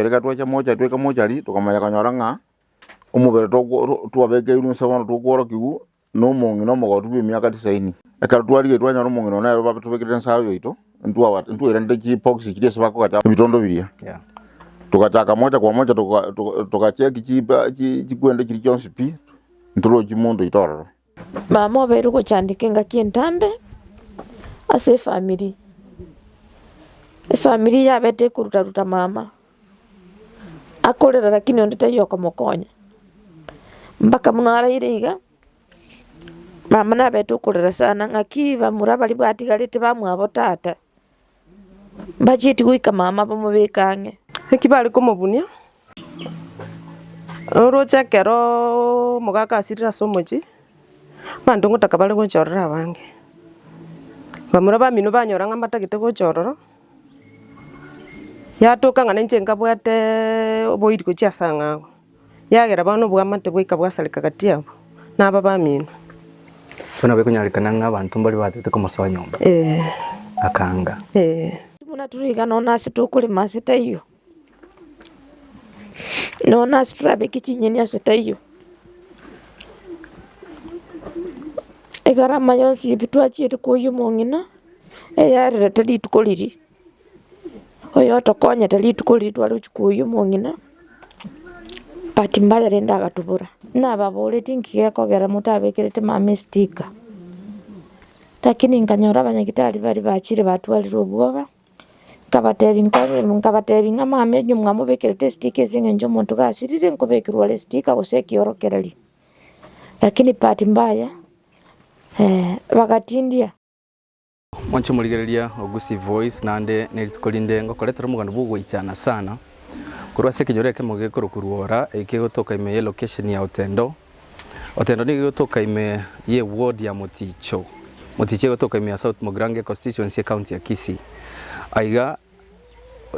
Reka twacha moja tweka mochari tukamanya kanyora nga umubere twabeke irunse bono tukoro kigu no mongi no mogotu bi myaka 90 eka twari twanya no mongi no na baba tubekire nsayo ito ntwira ndeki box kire sebako kacha bitondo biria tukachaka moja kwa moja tukacheki chikwende kiri chonsi pi ntulo chimundo itororo mama beru ko chandikenga kientambe ase family ya bete kuruta mama akorera lakini ondete yoko mokonya mpaka munara iriga mama na betu kurera sana ngaki bamurabali bwatigarite bamwabo tata bachiti guika mama bamubekange ekibali kumubunia rocha kero mugaka asirira somoji bandu ngotaka bali gochorera abange bamuraba mino banyoranga matagite gochororo yatoka ngane njenga bwate boiri gochiasanga yagera bano bwamate bwika bwasalika katiabo naba bamino bona bekunyarikana nk'abantu mbali batete ko masawa nyomba akanga muna turiga nona situkuri masita iyo nona strabe kichinyeni asita iyo egara mayonsi bitwa chiri kuyu mongina eyarira tali tukoliri oyo tokonya tali tukoliri twali kuyu mongina pati mbaya renda gatubura na babole tinkiye kogera mutabekirete mama sticker lakini nganyora banyagitari bari bachire batwalira obwoba kabatebi nga mama nyumwa mubekirete sticker zinge njo muntu gasirire nkobekirwa le sticker goseki orokerali lakini pati mbaya bagatindia mwancho muligereria Ogusi Voice nande neritukolinde ngokoletera mugano bugwichana sana kurwa sekinyoreke mugekoro kuruora ikigotoka ime location ya Otendo ni gotoka ime ye ward ya Moticho gotoka ime ya South Mogrange constituency county ya Kisii aiga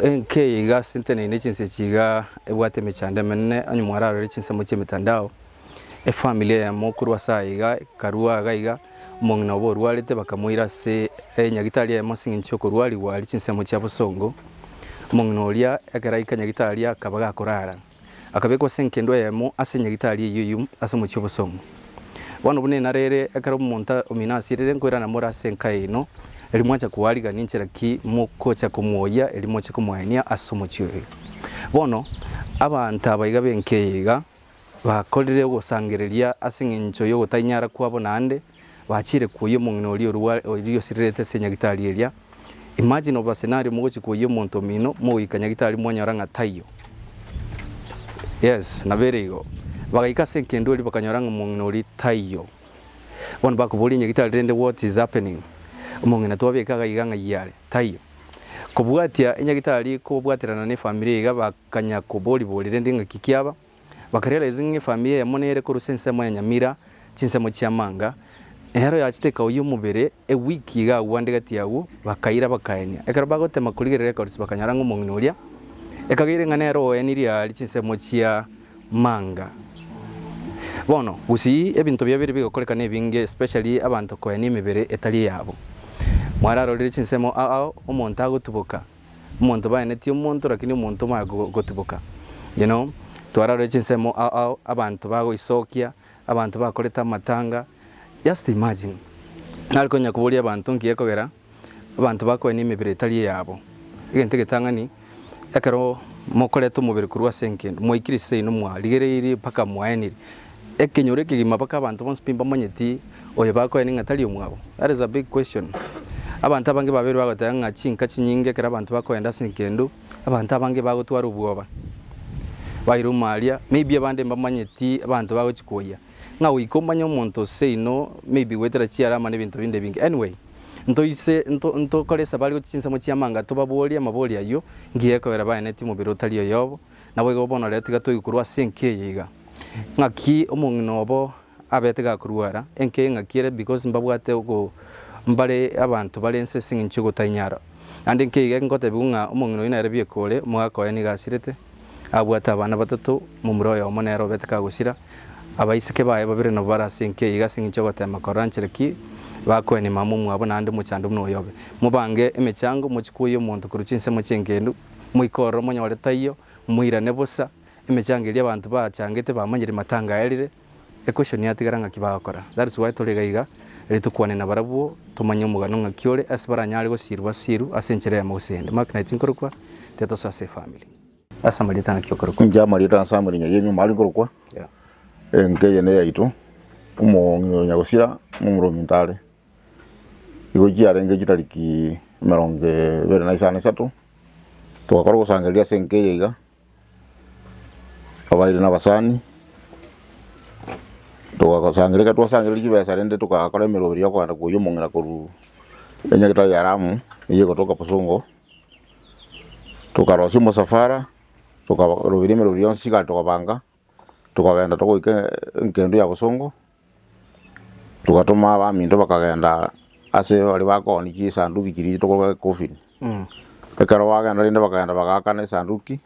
NK iga sentene nechinse chiga ebwate mechande menne anyumwararo rechinse moche mitandao familia ya mokuru wasaiga karua gaiga mongna borwalete bakamuira se nyagitali ya mosingi nchoko rwali wali chinse moche abosongo mongnolia akaraika nyagitali akabaga korara akabekwa senkendo yemo asenya gitali yuyu asomoche abosongo wano bune narere akara monta ominasi rere nkwera na mora senkaino elimwacha kuwaliga ninchera ki mukocha kumuoya elimocha kumwania asomoche bono abantu abayiga benkeiga bakolere gusangereria asingincho yo gutanyara kwabo nande bachire kuyo mungino liyo sirete senya gitali elia imagine oba scenario mugochi kuyo muntu mino mugikanya gitali mwanyoranga tayo yes naberigo bagaika senkendo li bakanyoranga mungino li tayo one bakubuli nyagitali rende what is happening mungina twabekaga iganga yale tayo kubwatia enyagitali kubwatirana ne family ga bakanya kuboli boli rende ngakikiaba bakarela izinge familia ya monere ko rusense mo nyamira chinsemo chiamanga ehero yachiteka uyu mubere wiki ga wande gati yawo bakaira bakaenya ekaraba gotema kuligere records bakanyara ngo munginoria ekagire nganero eniri ali chinsemo chia manga bono usi ebintu byabiri bigokoleka nebinge especially abantu ko eni mibere etali yabo mwararo riri chinsemo omonta gotubuka umuntu bayeneti umuntu lakini umuntu mago gotubuka you know twararo chinsemo abantu bago isokia abantu bakoleta matanga just imagine naliko nyakubuli abantu nkiyekogera abantu bako ni mibire tali yabo igente getangani ekero mokoleto mubiri kurwa senkendo moikirise ino mwaligere iri paka mwaeniri ekenyore kigima paka abantu bonspimba monyeti oye bako ni ngatali umwabo. That is a big question. Abantu abange babiri bagotanga chinka chinyinge kera abantu bako enda senkendo abantu abange bagotwara ubwoba bairumalia maybe abande mbamanyeti abantu bago chikoya nga wikomanya umuntu seino maybe wetera chiarama nebintu binde bingi anyway nto kolesa bali gochinsa mochiamanga to baboli amaboli ayo ngiyeko era bayeneti mu biro taliyo yobo nabwe gobona leti gato kurwa senke yiga ngaki omunginobo abetega kurwara enke ngakire because mbabwate uko mbale abantu balense singincho gotanyara ande nke yiga ngote bunga omungino ina rebye kole mwako yani gasirete abwata abana batatu mu muroyo omonero beteka gusira abayisike baye babire no barasenke yiga singincho gotema koranchereki bako ni mamu mwabo nande muchandu mno yobe mubange emechango muchikuye umuntu kuruchinse muchengendu muikoro monyoleta iyo mwirane bosa emechangeria abantu bachangete bamanyire matanga erire equation yatigara ng'aki bagakora. That is why turi gaiga eri tukwane na barabuo tumanye omugano ng'aki ore ase baranyare gosirwa siru ase enchera ya mogosende Mark 19 korokwa teto ase family asa marita ng'aki okorokwa nja marita asa marinya yemi mali korokwa nkeye ne yaitu umo nyagosira mumuromi ntare igoji arenge gitariki 23 tugakorwo gusangeria senkeye iga abaire na basani tugasangeria twasangeria kibesa rende tukakora emirobiri yokwanda kuyo mong'ina koru enyagitari ya Ramu iye gotoka Posongo tukarosi musafara tukarobiri emirobiri yonsi iga tukabanga tukagenda tugoika nkendo ya Posongo tukatuma abamindo bakagenda ase bali bakoni kisanduki kiri tukoka coffin ekero bagenda rinde bakagenda bagakana esanduki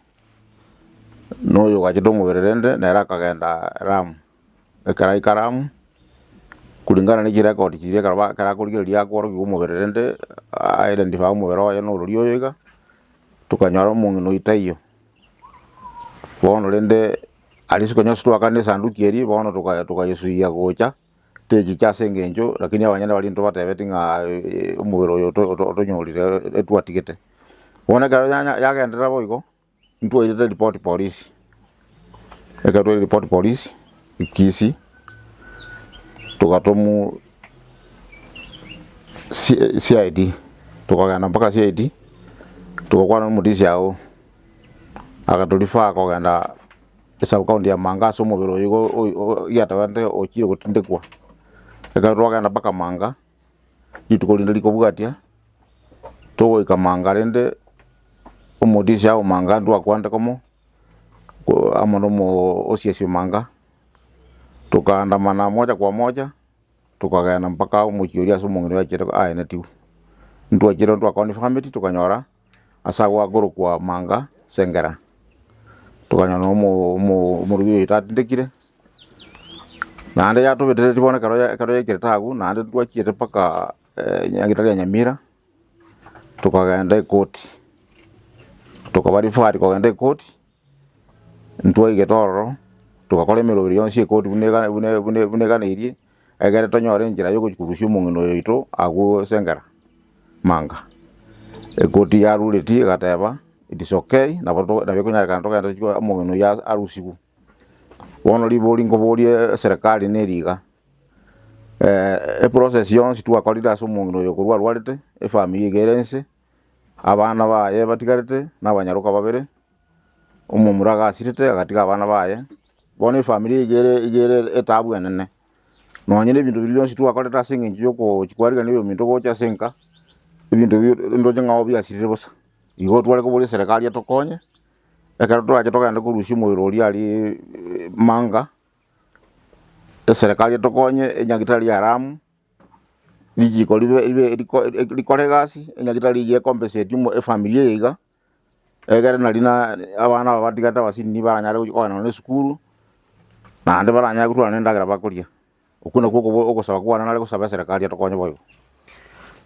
noyo gachito mubererende nera akagenda Ramu ekara ikaramu kulingana ni record kiri kara kurigeria akoro kumubererende identify umubero ya no ruri oyiga tukanyara omong'ino Itaiyo bono rende alisiko nyosu twakane sanduki eri bono tukayesuia gocha teji kyasenge enjo lakini abanyana bali nto batebeti nga umubero yo otonyorire etwatigete bona karo yagendera boigo ntwa ile report police ekatwa report police ikisi tukatomu CID tukagenda mpaka CID tukakwana n'umudisi yawo akatulifaa kugenda sub county ya Manga so mubiro yigo yatawande okire gutindekwa ekatwagenda mpaka Manga itukolinda likobugatia tugoika Manga rende umudisi yawo Manga ndwakwanda komo amono mo osiesio Manga tukaandamana moja kwa moja tukagenda mpaka umukioria so mong'ino yakire aenetiu ntwakire twakoni family tukanyora asagwa guru kwa Manga Sengera tukanyona umurugi itatindekire nande yatubetete tibone karo yakire tagu nande twakire paka nyagitari ya Nyamira tukagenda ikoti tukabari fari kugenda ikoti ntwaige Tororo tukakora emirobiri yonsi ikoti buneganirie egere tonyore njira yo kurushya omong'ino yoito agu Sengera Manga ekoti yarureti gateba it is okay nabikunyarikana tugenda chiko omong'ino ya arusigu bono libori ngoborie serikali neriga process yonsi twakorira ase omong'ino yo kurwarwarete efamily igerense abana baye batigarete n'abanyaruka babere omumuraga asirete agatiga abana baye bono efamily igere etabu enene nonyine ebintu byonsi twakorera ase eng'encho yoko chikwariga niyo minto gocha senka ebintu ndoje ng'ao byasirire bosa igo tware kuburi serikali atokonye ekero twache togenda kurushya omubiro oria ari Manga serikali atokonye enyagitari ya Ramu lijiko likore gasi enyagitari iye compensate efamily yiga egere nalina abana babatigata basini baranyare gukona ne sukuru nande baranyare gutwana ndagira bakoria okuna kuko okosaba kwana nale kusaba serikali atokonye boyo.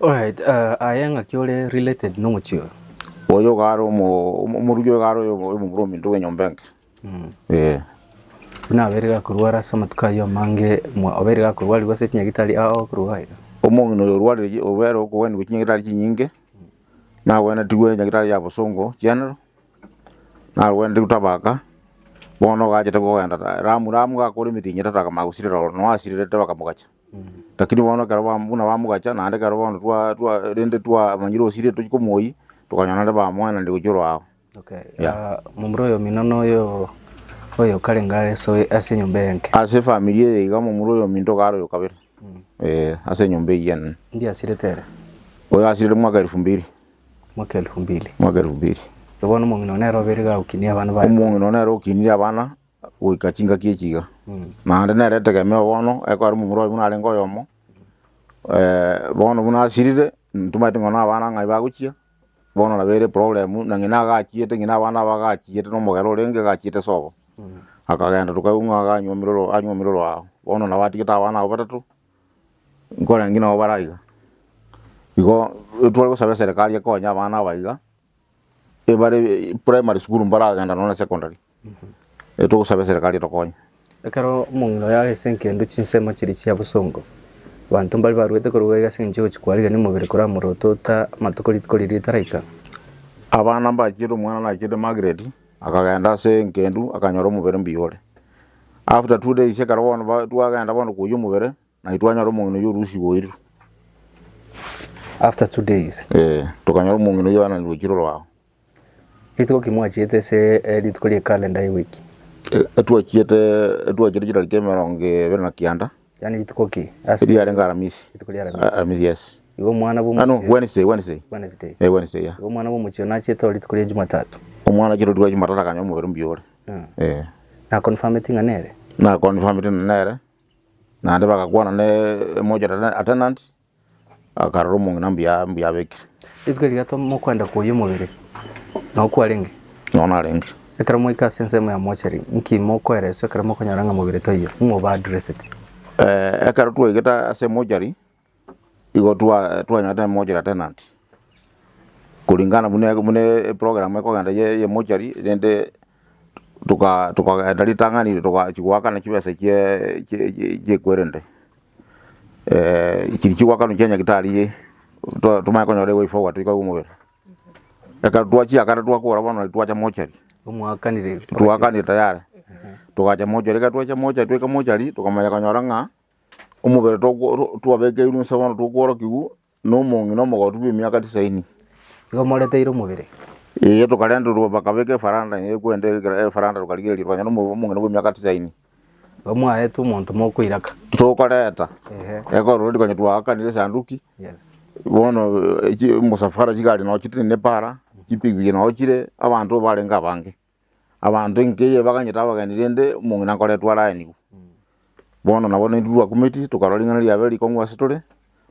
Alright, ayenga kiole related no muchio oyo garo murujo garo yo muromi ndo nyombenke na berega kurwara samatuka yo mange mwa oberega kurwari gose nyagitari ao kurwaira omong'ino yo rwari obero ko wen gukinyagitari kinyinge na wena tiwe nyagitari ya Posongo general na wenda utabaka bono gaje tegogenda Ramu gakore mitinye tataka magusirira no asirire tabaka mugacha lakini bono karaba muna bamugacha nande karaba twa rende twa manyiro osire tukikomoyi tukanyana ndaba mwana ndi kujoro aho. Okay. Mumroyo minono yo oyo kalengare so ase nyombenke ase family yiga mumroyo minto garo yo kabere ase nyombe yen ndi asiretere oyo asire mwaka 2000 mwaka 2000 bono mong'ino nero berega ukinia abana ba omong'ino nero ukinia abana uikachinga kiechiga nande nere tegemeo bono ekora mumroyo buna arengo yomo bono buna asirire ntumaite ngona abana ngai baguchia bono na bere problem na ngina gachiete ngina abana bagachiete no mogero renge gachiete sobo akagenda tukaunga anyumiroro aho bono na batigita abana abo batatu ngora ngina obaraiga igo twari gusaba serikali yakonya abana baiga ebare primary school mbaragenda nona secondary tugusaba serikali tokonya ekero mung'ino ya esenkendo chinsemo chiri chia busongo bantu mbali barwete koruga gasenje chikwariga ni mubere kora murotota matokori tkoriri taraika abana mbakire omwana nakire Margaret akagenda senkendo akanyora omubere mbiyore after 2 days ekero bono twagenda bono kuya omubere na itwanyora omong'ino yorusi goiru after 2 days tukanyora omong'ino yana nirukiro rwao itiko kimwachiete se litkorie calendar ya wiki etwachire chira kemeronge bena kianda yani litiko ki asi arenga aramisi litkorie aramisi aramisi yes igo mwana bo no Wednesday Wednesday Wednesday ya igo mwana bo muchio na chete litkorie Jumatatu omwana kiro twa Jumatatu akanyora omubere mbiyore na confirming anere na confirming nere na ndeba kakwana ne moja attendant akarora omong'ina mbia bekire itiko ligato mokwenda kuyo mubere no kwarenge nona renge ekara moika sensemo ya mochari nki mokwereso ekara mokonyaranga mubere toyo mo ba address it ekara twegeta ase mojari igo twanyata mojari attendant kulingana mune program ekogenda ye mojari rende tuka dalitangani chigwakana kibese kye kwerende chigwakana Kenya gitari tumakonyore way forward iko mubere ekara twachi akara twakora bano twacha mochari umwakanire twakanire tayari tukacha mochari katwacha mochari tweka mochari tukamanya kanyora omubere twabeke iru nsabano twokora kigu no mong'ino mogotu bimyaka 90 igo moreteiro mubere tukarenda bakabeke faranda yekwende faranda tukarigeri twanyana omong'ino bimyaka 90 bamwaye tu muntu mokwiraka tukoreta ekoro ndikanye twakanire sanduki yes bono musafara chigari no chitine para chipigwi no chire abantu barenga bange abantu nkeye bakanyita baganirende omong'ina koretwa laini bono nabo nindurwa kumeti tukarolingana lya beri kongwa sitole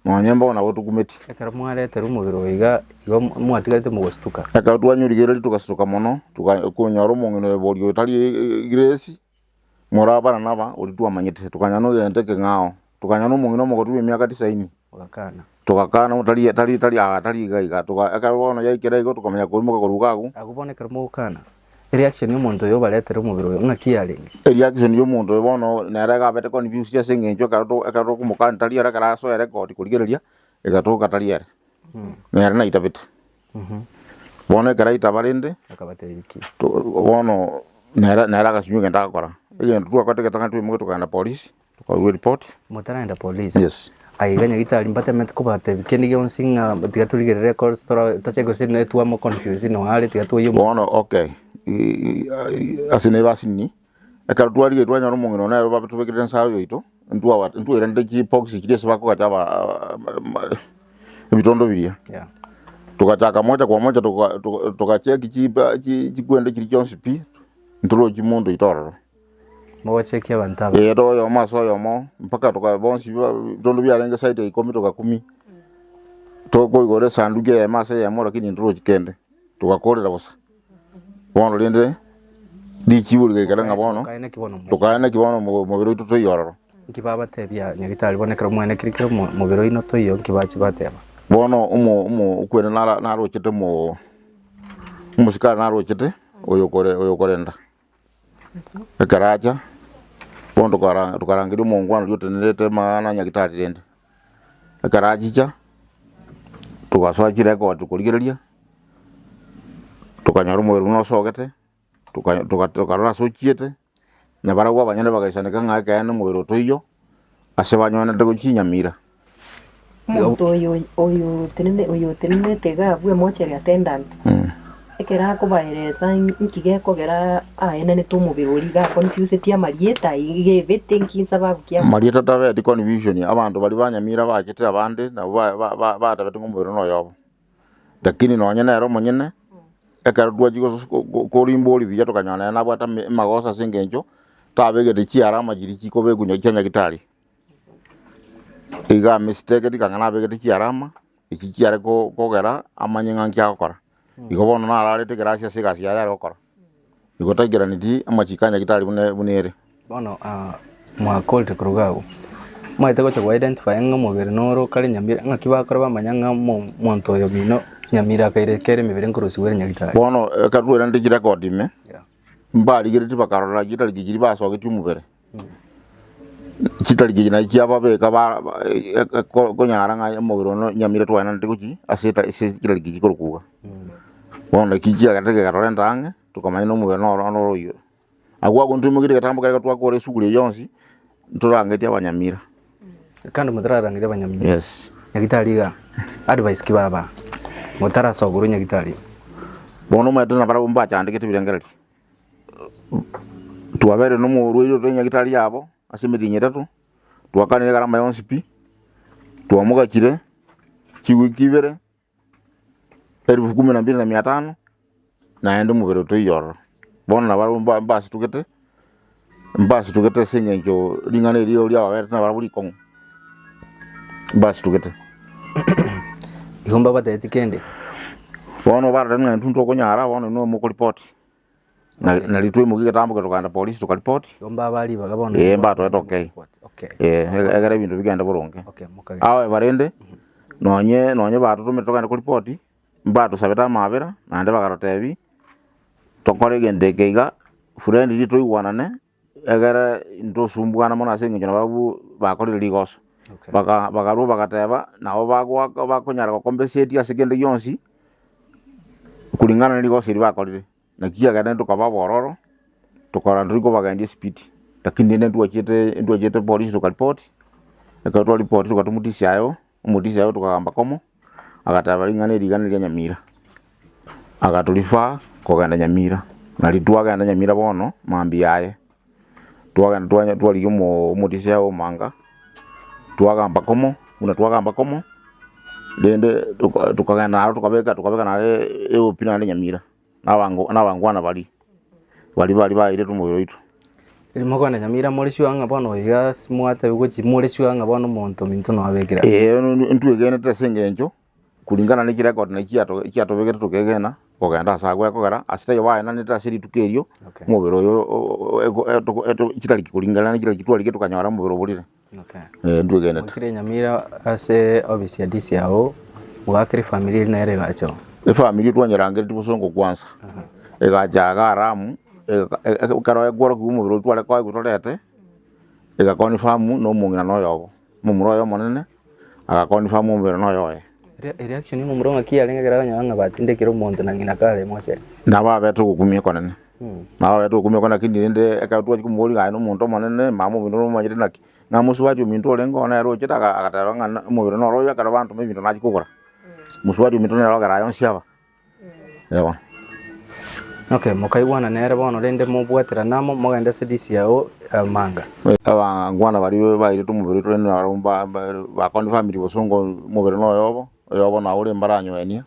no nyemba nabo tukumeti ekara mwarete rumubiro iga igo mwatigarite mugostuka ekara twanyurigere tukastuka mono tukakunyora omong'ino eborio tali gresi morabara naba ulitwa manyete tukanyano yente kengao tukanyano omong'ino mogotu emyaka 90 tukakana tali gaiga ekara bono yaikira igo tukamenya kurumuka kurugagu akubonekera mukana reaction y'omuntu yo baletera omubiro ng'akiyarenge reaction y'omuntu bono nerega bete confuse ya sengenjo ekaro kumukana tali era karaso record kurigereria egatoka tali era nere na itabete bono ekara itabarende akabateriki bono nera kasinyo genda akora egento twakoteka tangatwe mugo tukanda police tukawe report mutaraenda police yes aiganya gitari mbatemete kubate bikendi gyonsinga tigaturigere records tochego sine tuamo confuse no hali tigatuyo bono okay asine basini ekara twarige twanyara omong'ino nayo babitubekire nsayo ito ntwera ndeki box kirese bako kachaba ebitondo biria tukachaka moja kwa moja tukacheki chikwende kiri chonsipi ntulo chimundo itororo mwacheki abantaba ero yo maso yo mo mpaka tukabonsi bitondo byarenge site ikomi tukakumi toko igore sanduke ya mase ya mora kini ntulo chikende tukakorera bosa bono lende dichiburige karanga bono tukaena kibono mubiro itu toyororo nkibaba tebya nyagitari bonekera mwene kirikiro mubiro ino toyo nkibachi bateba bono umo ukwene narochete musikara narochete oyokorenda ekaracha bono tukarangiri mongwano lyotenelete mana nyagitari rende ekarachicha tukaswachire record tukurigereria tukanyora omubiri nosogete tukarora sochiete na baragwa banyane bagaisaneka ng'akaene omubiri otoiyo ase banyonete gochinyamira muntu oyo tenenete gabwe mocheri attendant ekera kubaeresa nkigekogera aena ne tumubiri origa confuse tia marieta igevete nkinsa babukia marieta tabe di confusion abantu bali banyamira bakete abande na batabete omubiri noyobo lakini nonyene ero monyene ekara twachigo korimbori biya tukanyana na bwata magosa singenjo tabegete chiara majiri chiko begunya cyanya gitari iga mistake dikangana begete chiarama iki chiare kogera amanyenga nkyakora igo bono nararete gracias sigasi ya yakora igo tagira niti amachikanya gitari bunere bono mwakolte kurugago maite gocha identify nga mubiri noro kali nyambira ngakibakora bamanyanga monto yo bino Nyamira kere mibere nkorosi were nyagitari bono katwera ndi record me yeah mbali gire tibakarora gitari giri basogetie omubere kitari gina kiaba beka ba konyaranga omubere no Nyamira twana ndi kuki aseta ise kitari giki kurukuga bono kiki agatege garorenda ange tukamanya no omubere no royo agwa kuntumugire gatambo kare twakore sugure yonsi nturangetie abanyamira kandi mutararangire abanyamira yes nyagitari ga advice kibaba mutara soguru nyagitari bono mwetana bara umba chandike birengereri tuwabere no muruiro to nyagitari yabo asimiri nyetatu tuwakanire garama yonsipi tuwamugakire kiwikibere 12,500 naende mubere to yoro bono na bara mbasi tukete sengenjo lingane rio lya wabere na bara buri kong mbasi tukete ihomba batete kende bono bara tena ntunto konyara bono no mu report na litwe mugiga tambuka tukanda police tukaripoti ihomba bali bagabona mbato okay egere bintu bigenda burunge okay mukaga awe barende nonye batu tume tukanda kuripoti mbato sabeta mabera nande bagarotebi tokore gendekeiga friend litwe iwanane egere into sumbwana mona sengenyo babu bakorire ligoso bagaru bagateba nawo bagwa bakonyara ko compensate asigende yonsi kulingana na ligoso libakorire na kia gane tukaba bororo tukora ndiko bagandi speed lakini nende tuachete police tukaripoti ekatwa report tukatumutisia ayo tukagamba komo agataba lingane ligane lya Nyamira agatulifa koganda Nyamira na litwaganda Nyamira bono mambi yaye twaganda twaliyo mutisia ayo manga twagamba komo dende tukaganda nalo tukabeka nale eopina Nyamira nabangwana bali baire tumubiro itu ilimokana Nyamira moleshu anga bono ya smwata ugochi moleshu anga bono monto minto no abekira ntwegene tesengenjo kulingana ni record na kiato begete tukegena kogenda sagwe kogera asitayo baina nitasiri tukerio mubiro yo kitali kulingana ni kitali kitwali tukanyara mubiro bulire ntwegene kire Nyamira ase obviously adisi yao wakire family na ere gacho family twanyarangire tibusongo kwanza egajaga aramu karo egworo kumubiro twale kwa gutorete ega confirm no mungina no yobo mumuro yo monene aga confirm mumubiro no yoye reaction ni mumuro ngakia lenga gara nyanga batindekero monto na ngina kale moche na babe tukumye konene na babe tukumye kona kindinde ekatwa kumuri ga no monto monene mamu bino manyire naki na muswaje minto lengo na ro chita agataba mumubiro no royo kara bantu mebinto na chikukura muswaje minto na ro gara yon siaba yabo okay mukaiwana nere bono rende mubwatira namo mogenda sedisi yao manga abangwana bari baire tumubiro twene arumba bakondi family bosongo mubiro no yobo na ule mbaranyo enia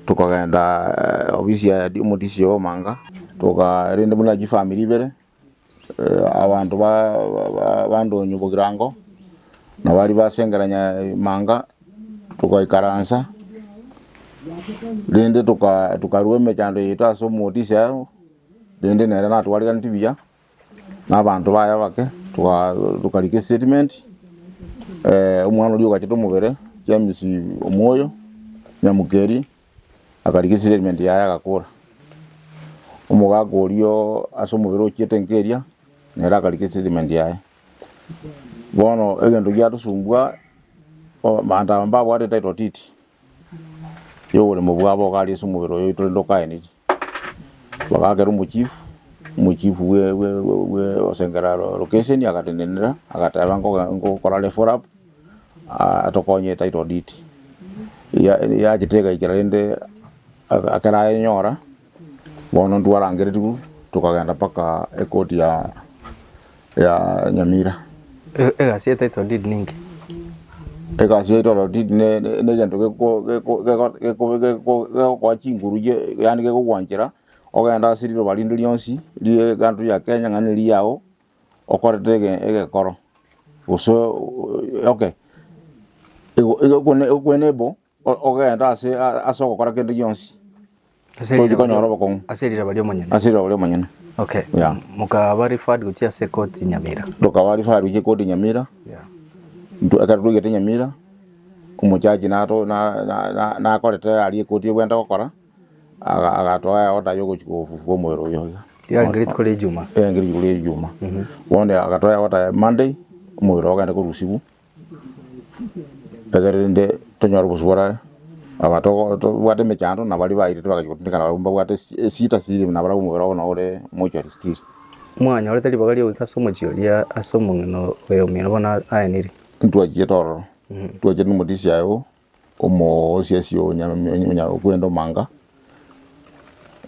tukagenda obisi ya mutisi yo manga rende muna ji family bere abantu bandonyo bugirango na bari basengeranya manga tukaikaransa rende tukarueme chando yita so mutisi yao rende nere na twali kan tibia na abantu baya bake tukalike statement umwana uli ukachito mubere James Omoyo Nyamukeri akarike statement yaya agakora umugago ulio asomubero chietenkeria nera akarike statement yaya bono egendo gyatusumbwa manda mbabo ate title titi yo ule mubwabo kali somubero yo itolendo kaeniti bakagera umuchifu we osengera location akatenenera agataba ngo korale for up atokonye title deed ya jitega ikirende akara nyora bono ndwarangire tukagenda paka ekoti ya Nyamira egasi title deed ningi egasi title deed ne gento kwa chinguru yani ke kugwanjira ogenda siriro balindu lyonsi liye gantu ya Kenya ngani liyao okoretege egekoro uso okay ego ogenda asoko kora kende yonsi aserira bali omanyana okay yeah mukabari fad gutia sekoti Nyamira dokabari fad gutia koti Nyamira yeah ndu akatugete Nyamira umuchaji na akorete ari ikutie bwenda gukora agatoa oda yogo chikufufuo mwero yo ya ngiri tukole juma ngiri kule juma wonde agatoa oda Monday mwero ogenda kurusibu egerinde tonyoro busubora abato wate mechando na bali baire bakagikutindikana barumba wate sita siri na bara mwero na ore mochari stiri mwanya ore tali bagali okasomo chioria asomo ngino we mino bona aeniri ntwa jetoro ntwa jetu mutisi ayo omo siasio nya kwendo manga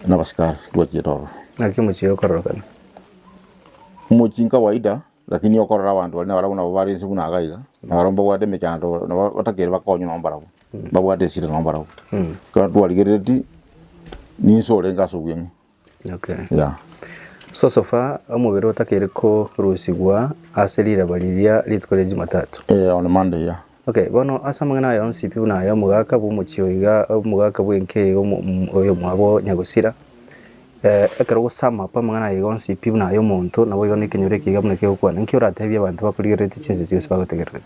na baskari ntwa jetoro akimo chio korokana muchin kawaida lakini okorora abantu bali na barabona barinse kuna agaiga na baromba wate mechando na batakere bakonyo no mbarabu babwate sita no mbarabu ka twaligireti ni sore ngaso bwenge okay yeah. So far omubiri otakere ko rusigwa aserira baliria litkole Jumatatu on Monday yeah. Okay bono asamangana ya ONCP na ya mugaka bumuchioiga mugaka bwenke oyo mwabo nyagusira ekero gusama pamangana ya ONCP na yo muntu nabo yo nikinyore kiga muneke okwana nkyo ratebya abantu bakurigirete chinse cyose bagotegerete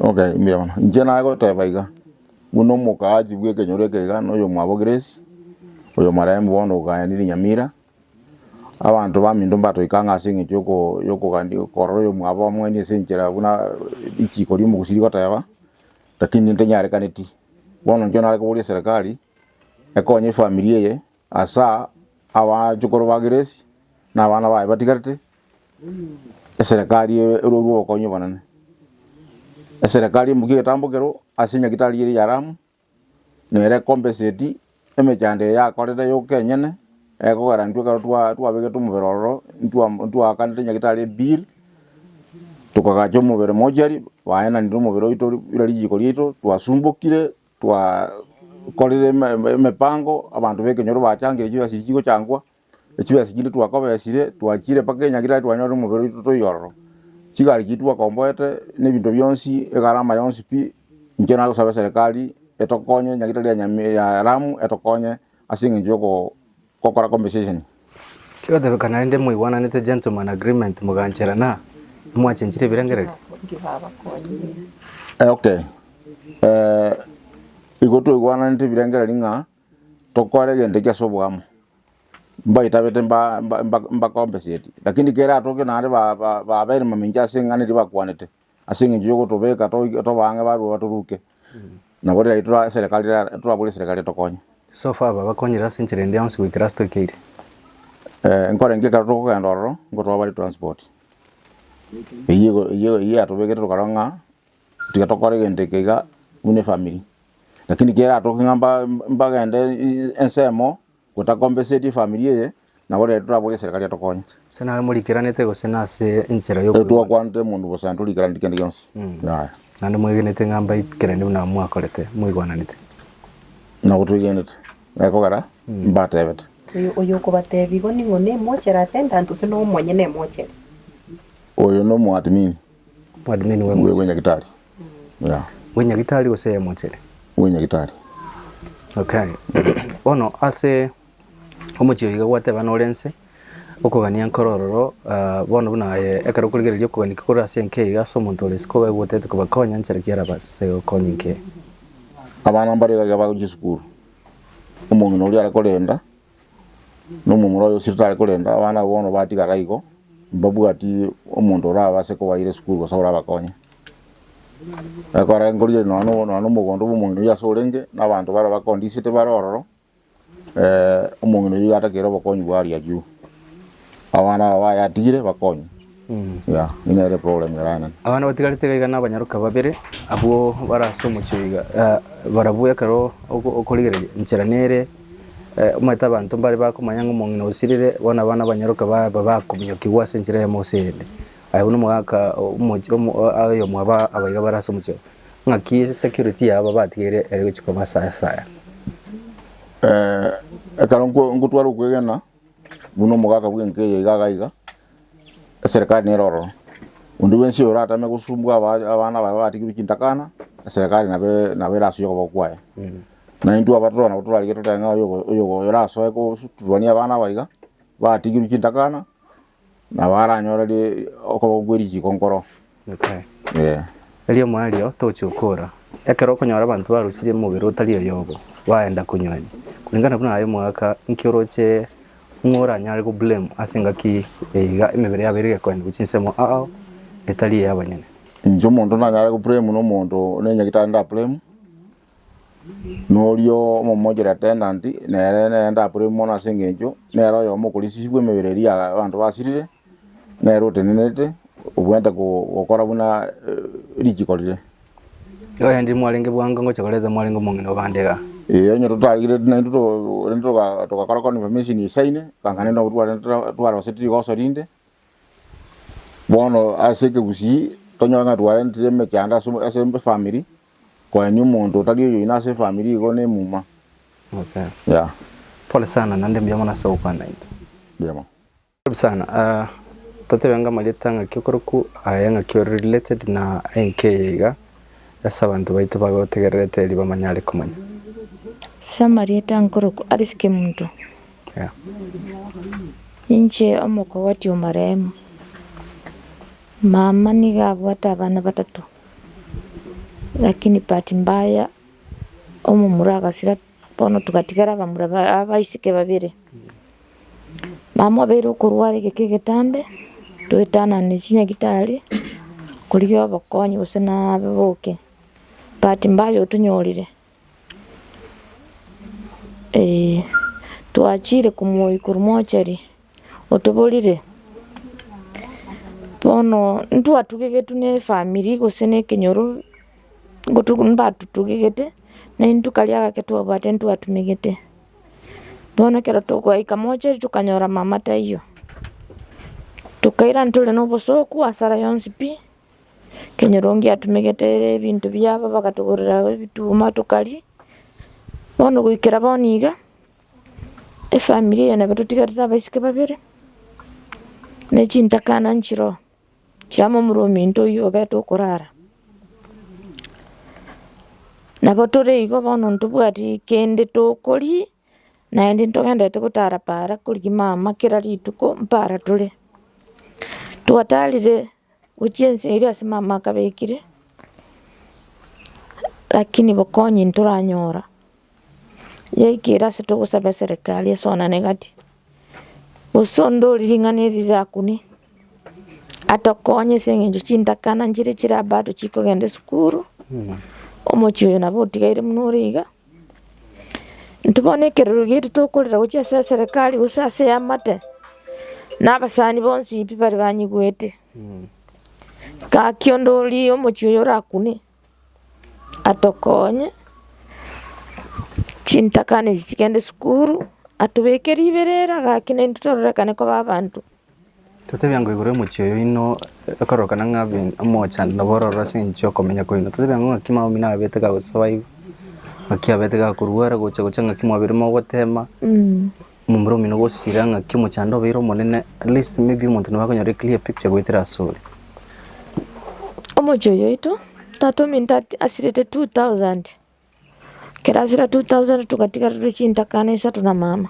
okay mbiyana njena ago tebaiga muno mukaji bwe kenyore kiga no yo mwabo Grace oyo marembo bono ganiri Nyamira abantu bamindo mbato ikanga singi yoko kandi kororo yo mwabo mwene senjera buna ikiko limo kusiriko tayaba lakini ntenyare kaneti bono njona ariko buri serikali ekonye familia ye asa awa chukoro ba Grace na bana ba batigarete serikali ero okonye banane serikali mugiye tambokero asinya kitali yeri yaramu nere compensate emechande ya korede yo kenyene eko garantu ka twa bege tumuberoro ntwa kanete nyakitali bill tukagacho mubere mojari waena ndu mubero ito ira lijiko lito twasumbukire twa kolire mepango abantu beke nyoro bachangire kiba sikiko changwa ekiba sikindi twakobesire twakire pakenya kitali twanyoro mubero ito toyororo kigali kitwa komboete nebintu byonsi egarama yonsi pi njena kusaba serikali etokonye nyakitali ya Ramu etokonye asinge njoko kokora conversation kiwa debe kana ende muiwana nete gentleman agreement muganchera na mwachenjire birengerere okay igoto igwana nete birengerere nga tokore gende kyasobwamo mbaita bete mba compensate lakini kera atoke nare ba bere maminja singane riba kwanete asinge njoko tobeka to bange baru baturuke na bore itwa serikali twabule serikali tokonye so far baba konyira senjire ndi onsi wikira stokere nkore ngeka to ko ndoro ngoto bali transport iye atobeke to karanga tikatokore gende kega une family lakini kera atoke ngamba mbagende ensemo gota compensate family ye na bore twabule serikali tokonye sana mulikiranete go senase inchera yo to kwante mundu bosantu likarandi kende yonsi ya nande mwegenete ngamba ikirande na mwakorete mwigwananite na gutugenete eko gara mbatebete oyo kubatebigo ningo ne mochera attendant usino mwenye ne mochera oyo no mwadmin we nyakitali ya we nyakitali ose mochere we nyakitali okay ono ase omochio higa gwateba no lense okogania nkorororo bono buna ekaro kurigererio kogani kora senke iga so muntu lesiko gotete kubakonya nchara kiara base okonyinke abana mbare ga bagusukuru umuntu nuri arakorenda no mumuro yo sirtare korenda abana bono batigara igo mbabu ati umuntu urabase ko bayire sukuru basora bakonya akora ngorije no mugondo umuntu yasorenge nabantu bara bakondisite barororo umuntu yatakera bakonyi bari aju abana bayatigire bakonyi ya inere problem yarana abana batigarite gaiga n'abanyaruka babere abo barasomo cyiga barabuye karo okoligereje ncheranere umata abantu bari bakumanya ng'umuntu usirire bona abana banyaruka bakumyo kiwase nchira ya Mosende ayo no mwaka ayo mwaba abayiga barasomo cyo ngaki security yaba batigere ari gukiko masaya ekarongo ngutwara kwegena buno mugaka bwenke yiga serikali neroro undu wensi orata me kusumbwa abana batigire kintakana serikali nabe rasu yoko bakwaye na indu abatrona utwara geto tanga yogo rasu eko turwani abana baiga batigire kintakana na baranyorere okobogweri kikonkoro okay yeah elio mwalio tochukura ekero kunyora abantu barusirie mubiri utari oyobo waenda kunywani kulingana kuna ayo mwaka nkioroche ngora nyari ku blame asinga ki eiga imebere yabere kwenda guchinsemo etali yabanyene njo muntu nanyara ku blame no muntu nenya kitanda blame norio momoja attendant nenda blame mona singejo nero yo mukulisisibwe emebere ya abantu basirire nero tenenete ubwenda gukora buna rigikorire yo ndi mwalenge bwanga ngo chakoleza mwalengo mongino bandega nyo tutarigire na nduto tukakora confirmation isaine kangane no twara setiri go sorinde bono aseke gusi tonyanga twara ntire mekyanda asembe family kwa nyumuntu tali yo ina se family go ne muma. Okay. Yeah. Pole sana nande mbyamona so kwanda into. Byama. Pole sana. Tatebanga malitanga kyokoroku ayanga kyo related na NK yiga. Asa bantu baitu bagotegerete liba manyale kumanya. Samarieta nkoroku ariske muntu. Yeah. Inche omoko wati umaremu. Mama nigabwata abana batatu. Lakini pati mbaya omumura sira pono tukatigara bamura abaisike babire. Mama bero kurwari keketambe tuetana nichinya gitari kuliyo abakonyi usena ababoke. Pati mbaya otunyorire. Tuachire kumoi kurumocheri otobolire. Pono ntu atugegetu ne family gusene kenyoro gotu mbatu tugegete na intu kaliaga ketu abate ntu atumegete. Pono kero toko ikamocheri tukanyora mama tayo. Tukaira ntule no bosoku asara yonsipi. Kenyorongi atumegete bintu byaba bakatugurira bituma tukali. Pono guikira boniga. Family yana batutigarira baisike babire. Nechintakana nchiro. Chamo murumi nto yo beto kurara. Nabotore igo bono ntubwati kende tokori na ndi ntogenda tukutara para kuri mama kirari tuko mpara tule. Tuwatalire uchiense iri ase mama kabekire. Lakini bokonyi nturanyora. Yekira se tugusaba serikali esona negati. Usondo liringanirira kuni. Atokonye sengenjo chintakana njire chira bado chiko gende sukuru. Omochiyo nabo tigaire munoriga. Ntubone kerero gitu tokolera uchi serikali usase yamate. Nabasani bonsi ipi bari banyigwete. Ka kiondoli omochiyo rakuni. Atokonye chintakane chikende sukuru atubekeri berera gakine ntutorekane ko babantu. Tutebyango igure muchiyo ino akarokana ngabe amocha naborora sincho komenya ko ino tutebyango ngakima mina abete ka survive akiyabete ka kurwara gocha ngakimo birimo gotema mumro mino gosira ngakimo chando biro monene at least maybe umuntu nabakonyore clear picture goitira suri omochiyo ito tato mintati asirete 2000 kerasira 2000 tukatika tuchintakana isa tuna mama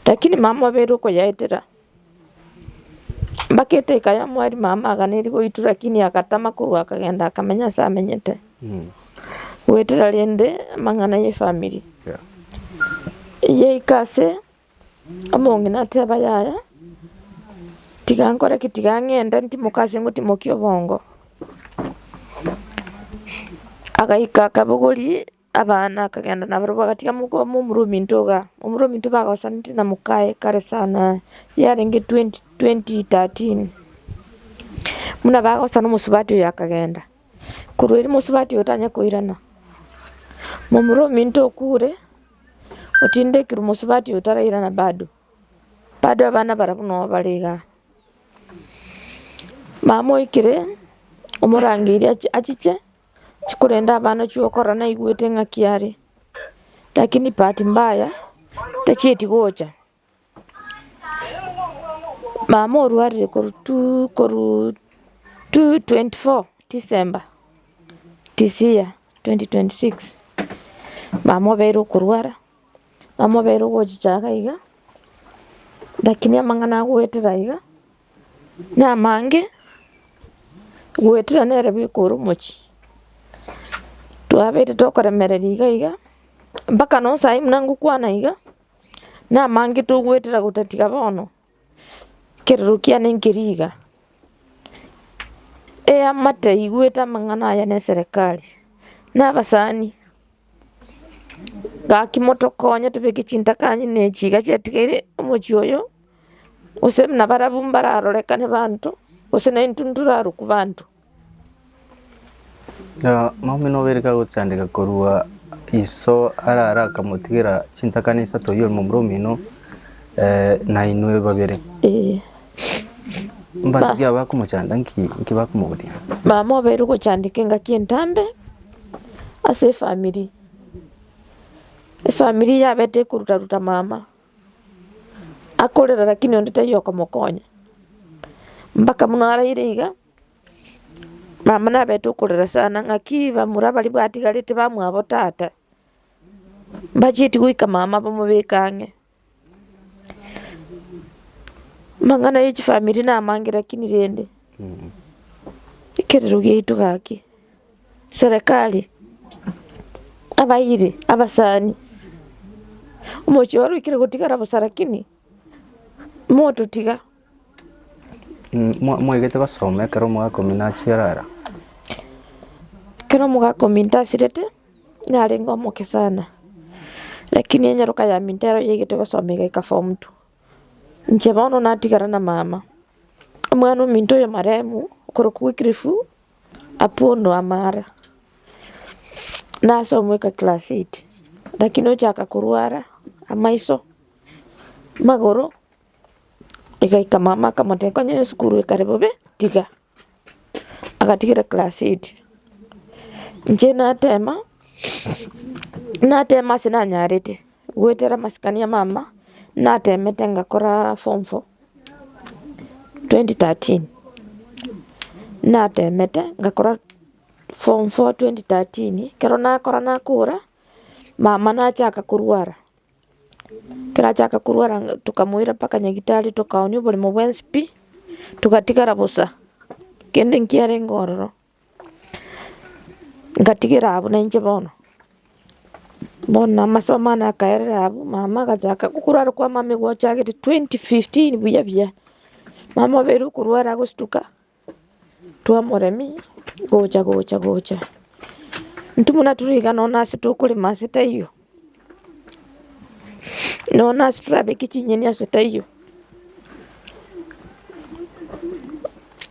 lakini mama bero ko yaitira bakete kaya mwari mama aganiri goitu lakini akatama kurwa akagenda akamenya samenyete wetera lende mangana ye family ye ikase amongi nateba yaya tigankora kitigangenda nti mukase nguti mokyo bongo agaika kabogoli abana akagenda nabaro bagatika muko mumurumi ntoga umurumi ntoga wasaniti na mukae kare sana yarenge 2013 muna baga wasana musubati yakagenda kurweri musubati otanya koirana mumurumi ntokure otinde kiru musubati otarairana bado abana barabuno baliga mamo ikire umurangiri achiche chikurenda abana chuokora na igwete ngakiare lakini pati mbaya tacheti gocha mama orwarire koru 24 December this year 2026 mama bero kurwara mama bero gochichaga iga lakini amangana gwetera iga na mange gwetera nere bikuru mochi twabete tokoremerera iga mpaka no sai mnangu kwana iga na mangi tugwetera gutatiga bono kirukia ninkiriga amate igweta mang'ana aya ne serikali na basani gaki motokonya tubeke chintakanyi ne chiga chetigere omochi oyo ose na barabumbara arorekane bantu ose na intunduraru ku bantu mami no bereka gucandika korua iso ara kamutigera chintakanisa to yo mumrumino na inwe babere mbatigia bakumucanda nki bakumuburia mama beru gucandika ngaki entambe ase family family yabete kuruta mama akorera lakini ondete yoko mokonya mpaka muno arairiga mama na betu kurera sana ngaki bamura bali batigarite bamwabo tata bajiti guika mama bamubekange mangana yichi family na mangira kini rende ikerero gitu gaki serikali abaire abasani umochi waro ikire gutigara busarakini moto tiga mwegete basome kero mwakomina chiarara kero mugakominta sirete narengo moke sana lakini enyaruka ya mintero yegete basomega ikaform 2 nchebono natigara na mama mwana minto ya maremu koroku ikrifu apono amara na somweka class 8 lakini ochaka kuruara amaiso magoro ikaika mama kamateka nyene skuru ikarebobe tiga akatigira class 8 nje natema sina nyarete gwetera masikania mama natemete ngakora form 4 2013 natemete ngakora form 4 2013 kero nakora nakura mama nachaka kurwara kera chaka kurwara tukamwira paka nyagitari tukaoni buli mu bwensipi tukatigara busa kende nkiare ngororo ngatigira abo nanje bono masoma na kaerera abo mama gachaka kukurara kwa mama gwochagete 2015 buya mama beru kurwara gustuka twamoremi gocha ntumuna turiga nona situkuri masita iyo nona strabe kichinyeni asita iyo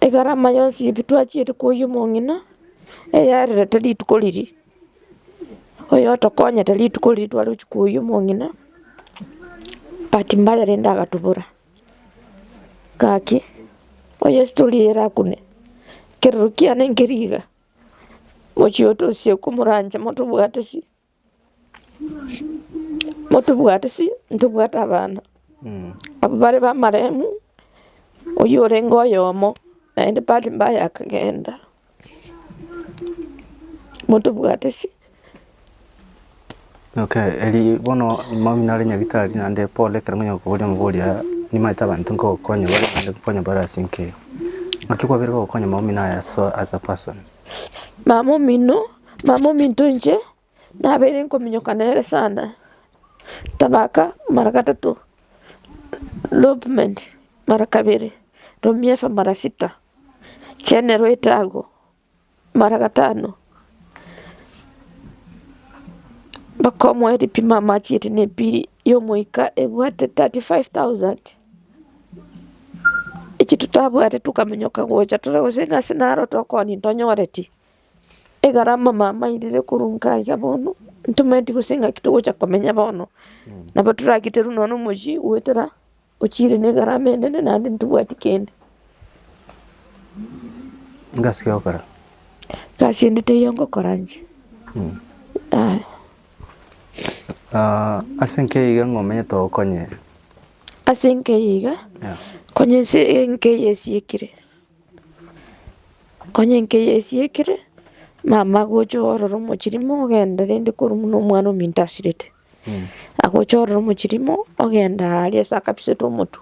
egarama yonsi bitwachire kuyu mongina eyarira tali tukoliri oyo tokonya tali tukoliri twali kuyu mongina pati mbaya renda gatubura kaki oyo story era kune kerukia nengeriga mochioto sie kumuranja moto bwatesi ntubwata abana abo bari bamaremu oyo rengo yomo naende pati mbaya akagenda moto bwatesi. Okay, eli bono mami nari nyagitari nande pole karamunya kubolia ni maita bantu ngo konya bari konya bara sinke akikwa bere ko konya mami na so as a person mamo minto nje na bere nkominyoka nere sana tabaka mara katatu lobment mara kabere romiefa mara 6 chenero itago mara 5 bakomo edipima machiti ne piri yomoika ebwate 35,000 ichi tutabwate tukamenyoka gocha turagosenga sinaro tokoni ntonyoreti egarama mama irire kurunga ya bono ntumenti gusenga kitugo cha komenya bono nabo turakiteru nono moji wetera uchire ne garama nene nandi ntubwati kende ngasi okara kasi ndite yongo koranje asenke iga ngomenya to konye asenke iga konye se enke yesiekire konye enke yesiekire mama gochororo mochirimo ogenda rende korumuno mwana mintasirete agochororo mochirimo ogenda ali sakapise to motu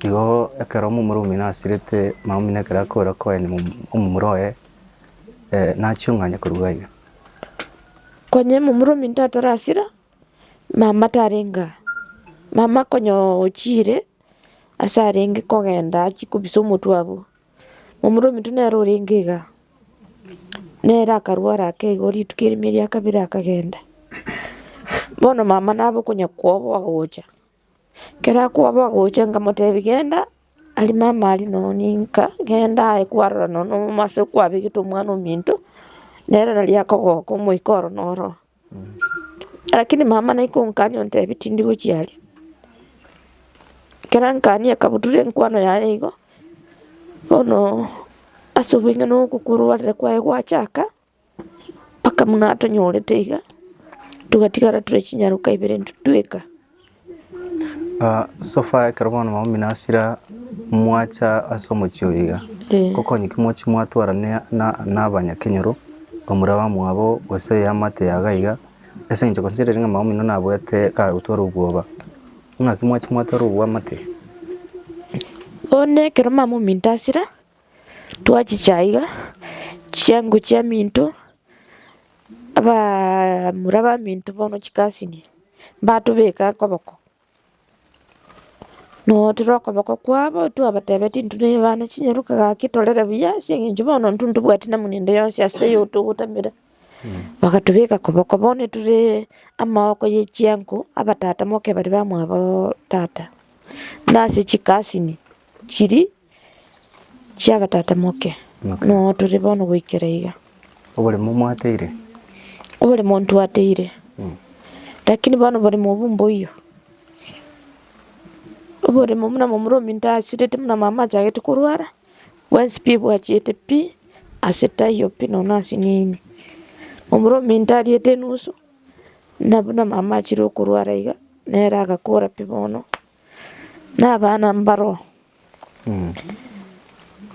igo ekero mumurumi nasirete mamina kera kora ko ni mumuroe na chunganya kurugaiga konye mumuro minta tarasira mama tarenga mama konyo ochire asarenge kogenda chikubisa omotu abo mumuro mintu nero orengiga nera akarwara akeiga ritukirimia kabira akagenda bono mama nabo konya kwobo agocha kera kwobo agocha ngamotebi genda ali mama ali no ninka genda ekwarora no mase kwabigito omwana ominto nera nali akogoko moikoro noro lakini mama naikonkanyo ntebi tindi gochiali kera nkani akabuture nkwano yaye igo bono asubinga no kukurwarire kwae gwachaka paka muna atonyorete iga tugatigara ture kinyaruka ibere ntutweka sofa karabona mama minasira mwacha asomochio iga kokonyiki mwachi mwatwara na banyakenyero omuraba mwabo gose yamate yagaiga ese nje considering mama mino nabwete ka utwara ubwoba ngaki mwachi mwatwara ubwa mate one kero mama mintasira twachichaiga chiangu chia minto aba muraba minto bono chikasini batubeka koboko no turoko boko kwabo tu abatebeti ntune bana kinyeruka gakitolera biya singinje bono ntuntu bwati na muninde yonse ase yoto gutamira bakatubeka koboko bone ture amako ye chiangu abatata moke bari bamwabo tata nase chikasini chiri chia batata moke no turi bono gwikireiga obole mumwateire obole muntu ateire lakini bono bari mu bumbo iyo obole mumuna mumuro minta sirete muna mama jagete kurwara once people achete pi aseta iyo pi no nasi nini mumuro minta riete nusu nabuna mama chiro kurwara iga nera agakora pi bono na bana mbaro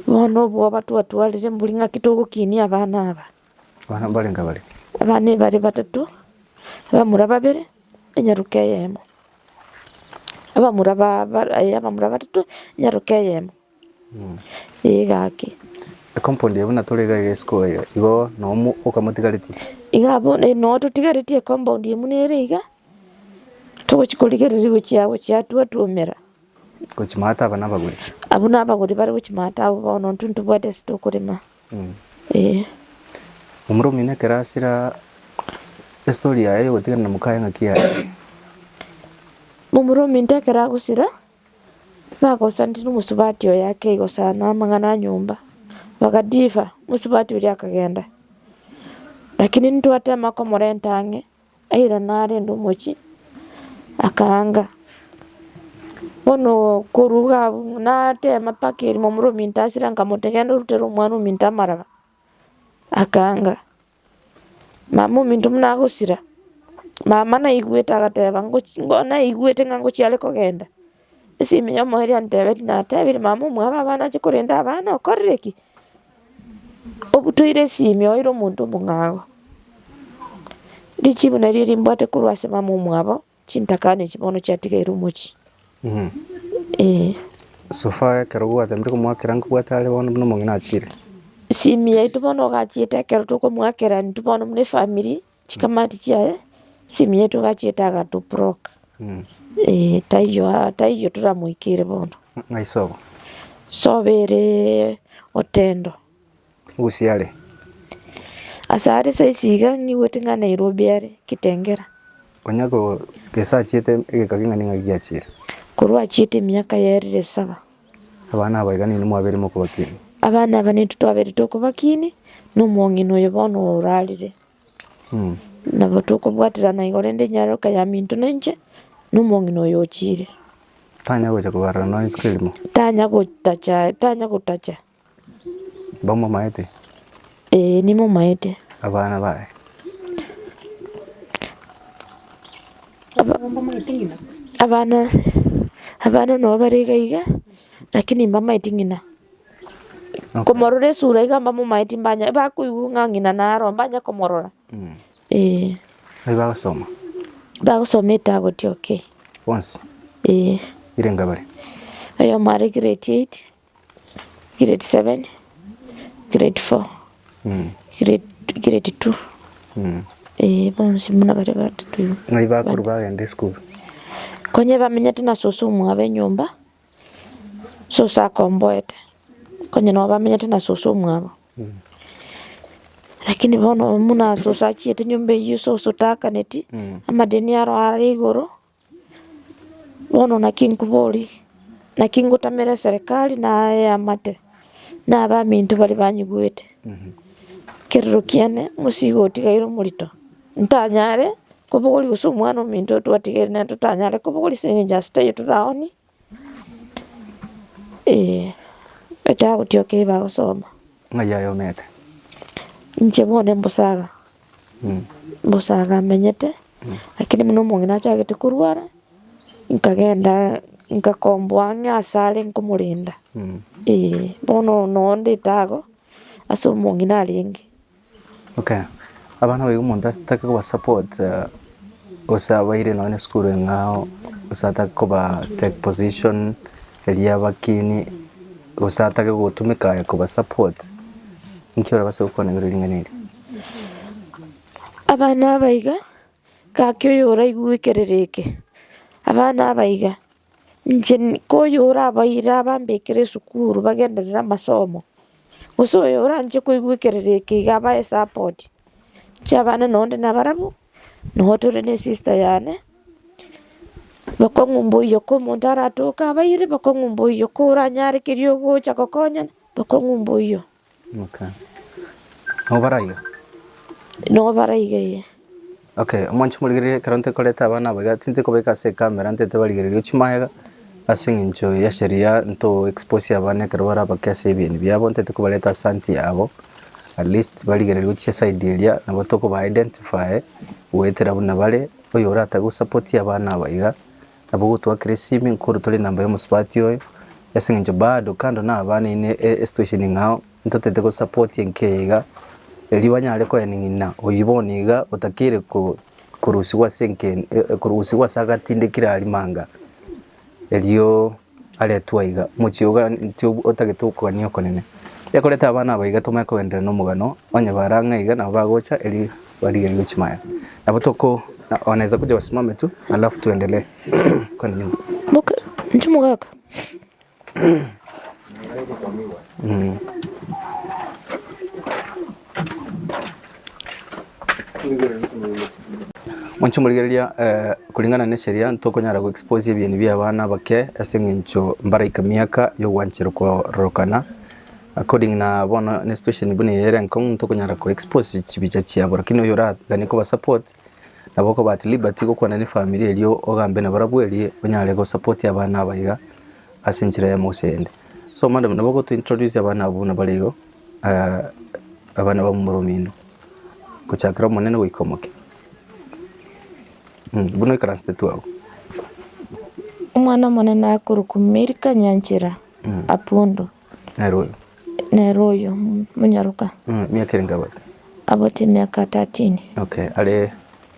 bono bwo batu atwalire mbulinga kitogo kini abana aba bana balenga bali abane bari batatu abamura babere enyaruka yemo abamura batatu enyaruka yemo igaki compound yabona tolega yesko igo no ukamutigariti igabo no tutigariti compound yemunere iga tugochikoligereri gochiago chiatwa tumera gochimata abana baguri abuna abaguri bari gochimata abo bono ntuntu bwate sitokurima umuro mine kerasira story yayo gotigana mukaya ngakia mumuro minte kera gusira bagosa ntinu musubati yake igosana mangana nyumba bakadiva musubati uri akagenda lakini ntu atema komore ntange aira nare ndumochi akanga bono kuruga na tema pakeri mumuro minta asira ngamotegenda rutero mwana minta maraba akanga mama mintu muna gusira mama na igweta agateba ngona igwete ngango chiale kogenda simenya moheri antebe na tebiri mama mwaba bana chikorenda abana okorreki obutoire simyo iro muntu mungago richibu na riri mbate kurwase mama mwabo chintakane chibono chatige rumochi sofa karugo atembe ko mwakirango gwatale bono no mongina achire simia itubono gachieta kero tuko mwakera ntubono mune family chikamati chae simia tu gachieta gato prok taiyo turamuikire bono ngaisobo sobere otendo usiale asare saisiga ni wetinga Nairobi are kitengera onyago pesa chiete egekakinga ninga giachire kurwa chiete miaka yerire saba abana abaigani ni mwabere mukobakini abana bane tutwabere tokobakini n'umwongino yobono uralire nabo tukobwatira na igorende nyaruka ya mintu nenje n'umwongino yochire tanya gocha kubara no ikrimo tanya gutacha bamo maete ni mo maete abana bae abana no barigaiga lakini mama itingina komorore sura igamba mu maiti mbanya bakuigunga ngina naro mbanya komorora ai bagasoma bagosometa goti okay once irenga bari ayo mari grade 8 grade 7 grade 4 grade 2 bonsi muna bari batatu ngai bakuru bagende school konye bamenyete na soso mwabe nyumba sosa komboete konye no bamenyete na soso mwabo lakini bono muna sosa chiete nyumba iyo soso takaneti amadeni aro ari iguru bono na kinkuboli na kingutamira serikali na ya mate na ba mintu bali banyigwete kiriro kiane musigo tigairo murito ntanyare kubuguli usumwana mintu twatigere na tutanyare kubuguli sinja stay turaoni eta gutioke ba gusoma ngaya yomete nje bone mbusaga mbusaga menyete lakini muno mungina chagete kurwara nkagenda nkakombwa ngasale nkumulinda bono nonde tago aso mungina alingi okay abana bego umuntu ataka kuba support usaba ire none school ngao usataka kuba take position elia bakini usataka gutumika kuba support nkiora base ukone biringanire abana baiga kakyoyora igwikerereke abana baiga nje koyora baira bambekere sukuru bagenderera masomo usoyora nje koigwikerereke gaba support chabana nonde na barabu nohotore ne sister yane bakongumbo yoko mondara toka bayire bakongumbo yoko uranyare kiryo gocha kokonya bakongumbo yo okay no baraiga okay omanchi muligire karante koleta abana baga tinte kobeka se camera ntete baligire uchimayaga asingincho ya sheria nto expose abana karwara bakase ibintu byabo ntete kubaleta santi abo at least baligere uchi side area nabo toko ba identify wetera buna bale oyo urata go support abana baiga nabo gutwa cresimi nkuru tole namba yo musipati oyo yasingincho bado kando na abana ine situation ngao ntotete go support yenkeiga elibanyale ko yaningina oyiboniga utakire kurusiwa senke kurusiwa sagatinde kirali manga elio ale twaiga muchiuga ntyo otagetuko niyo konene yakoleta abana baiga tuma kwendera no mugano onye baranga iga na bagocha eli baligeri uchimaya nabo toko wanaweza kuja wasimame tu alafu tuendelee kwenda nyuma muka nchumugaka Mwancho muligeria kulingana na sheria ntokonyara go expose ibintu by'abana bake asengencho mbaraika miaka yo wanchiro ko rokana according na bona ne situation bune yere nkong ntokonyara ko expose chibicha chiabo lakini yora gani ko support naboko bat liberty ko kwana ni family eliyo ogambe na barabweli banyare go support abana baiga asenchira ya musende so madam naboko to introduce abana abuna baligo abana ba murumino kuchakira monene wikomoke buno ikaraste tuao umwana monene akurukumirika nyanchira apundo neroyo munyaruka miaka ngabata abote miaka 13 okay ale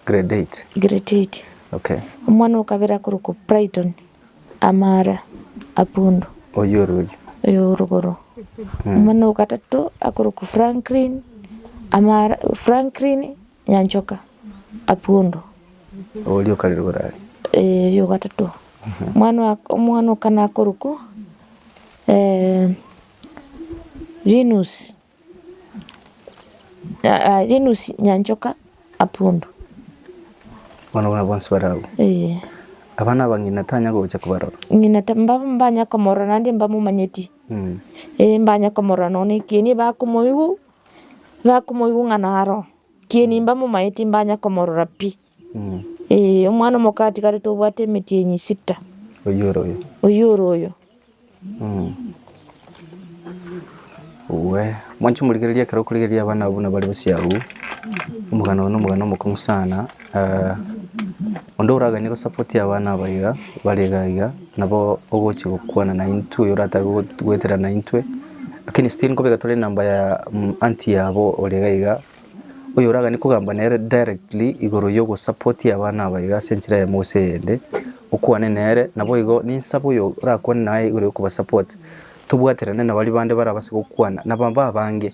grade 8 okay umwana ukabira kuruku Brighton Amara apundo oyorugoro umwana ukatatu akuruku Franklin Amara Franklin Nyanchoka apundo olio kalirugorari yo gatatu mwana kana kuruku Linus Nyanchoka apundo wana bonse barabo abana bangina tanya gocha kubarora ngina tamba mbanya komoro nandi mbamu manyeti mbanya komoro noni kini bakumoyu nganaro kini mbamu mayeti mbanya komoro rapi umwana mukati kali tobwate miti yenyi 6 oyoro uwe mwancho muligeria karo kuligeria abana abuna bali basiagu umugano mukongu sana ondora go support abana baiga baligaiga nabo ogochi gukwana na intu yorata gwetera na intwe lakini still nkobega tole namba ya anti yabo oligaiga oyo uragani kugamba nere directly igoro yo support abana baiga senchira ya musende ukwane nere nabo igo ni sabo yo urakwana naye uri kuba support tubwaterane na bali bande barabase gukwana nabamba abange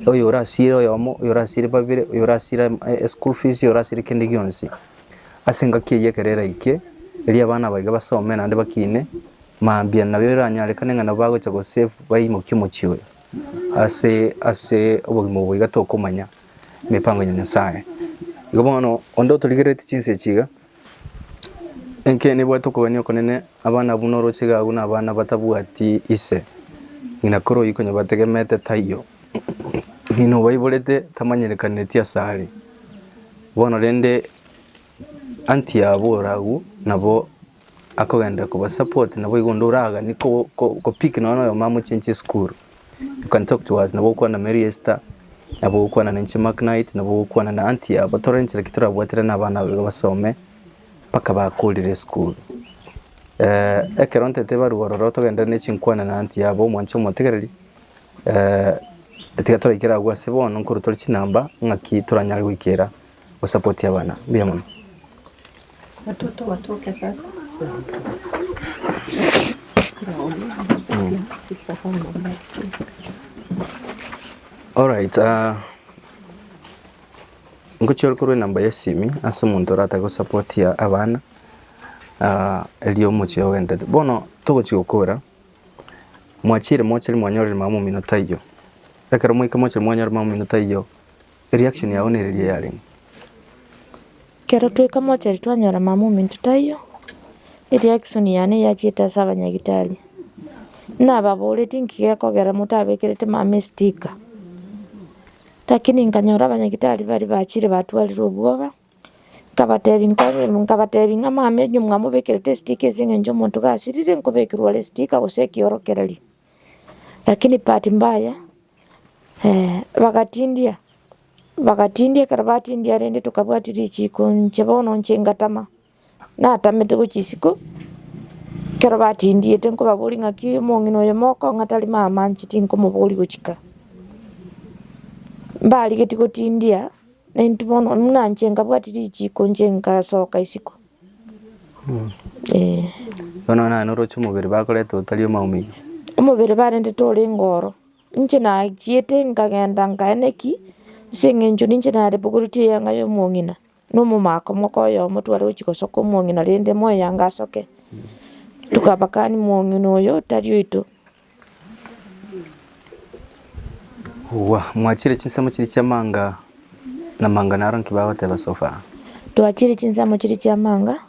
oyo orasire oyomo oyo orasire babire oyo orasire school fees oyo orasire kende gionsi asenga kiye kerera ike eri abana baiga basome nande bakine mambia na bera nyareka ngana bago chago save bayimo kimochiwe ase obogimo bwiga tokomanya mipango ya Nyasaye igobono ondo tuligereti chinse chiga enke ne bwato koganyo konene abana bunoro chiga aguna abana batabwati ise inakoro ikonyo bategemete tayo nino baibolete tamanyerekane tia sari bono rende anti aboragu nabo akogenda kuba support nabo igonduraga niko ko pick nono yo mamu chinchi school you can talk to us nabo kwa na Mary Esther nabo kwa na Nancy McKnight nabo kwa na anti abo torrent kitura bwatira na bana basome paka bakulire school ekeronte teba ruororo genda ne chinkwana na anti abo mwancho motegereri etigatora ikira gwa sebono nkurutora chinamba ngaki turanyari wikera go support abana biamu Watoto watoke sasa. Alright, ngochoro kuru namba ya simi asa muntu rata go support ya abana elio mochi wende bono togo chikokora mwachire mochi mwanyore mamu minota iyo ekara moika mochi mwanyore mamu minota iyo reaction yaone iri yari kero twika mochari twanyora mamu mintuta iyo reaction yane yachita saba nyagitali na babole tinkiya kogera mutabekirete mame sticker lakini nkanyora abanyagitali bari bachire batwalira obwoba nkabatebinga mame nyumwa mubekirete sticker zinge njo muntu gasirire nkubekirwa le sticker guseki orokerali lakini pati mbaya bagatindia karabatindia rende tukabwatiri chiko nchebono nchengatama na tamete kuchisiko karabatindie tenko babuli ngaki mongino yomoko ngatali mama nchitinko mubuli kuchika mbali getiko tindia na ntubono muna nchenga bwatiri chiko nchenga soka isiko na norocho mubiri bakoleta utaliyo maumi umubiri barende tole ngoro nche na chiete ngagenda ngaeneki sengenjo ninche na rebukuruti yanga yo mongina no mumako moko yo mutware uchiko soko mongina rende moyo yanga soke tukabakani mongino yo tariyo ito wa mwachire chinsamo chiri chamanga na manga naron kibawa teba sofa tuachire chinsamo chiri chamanga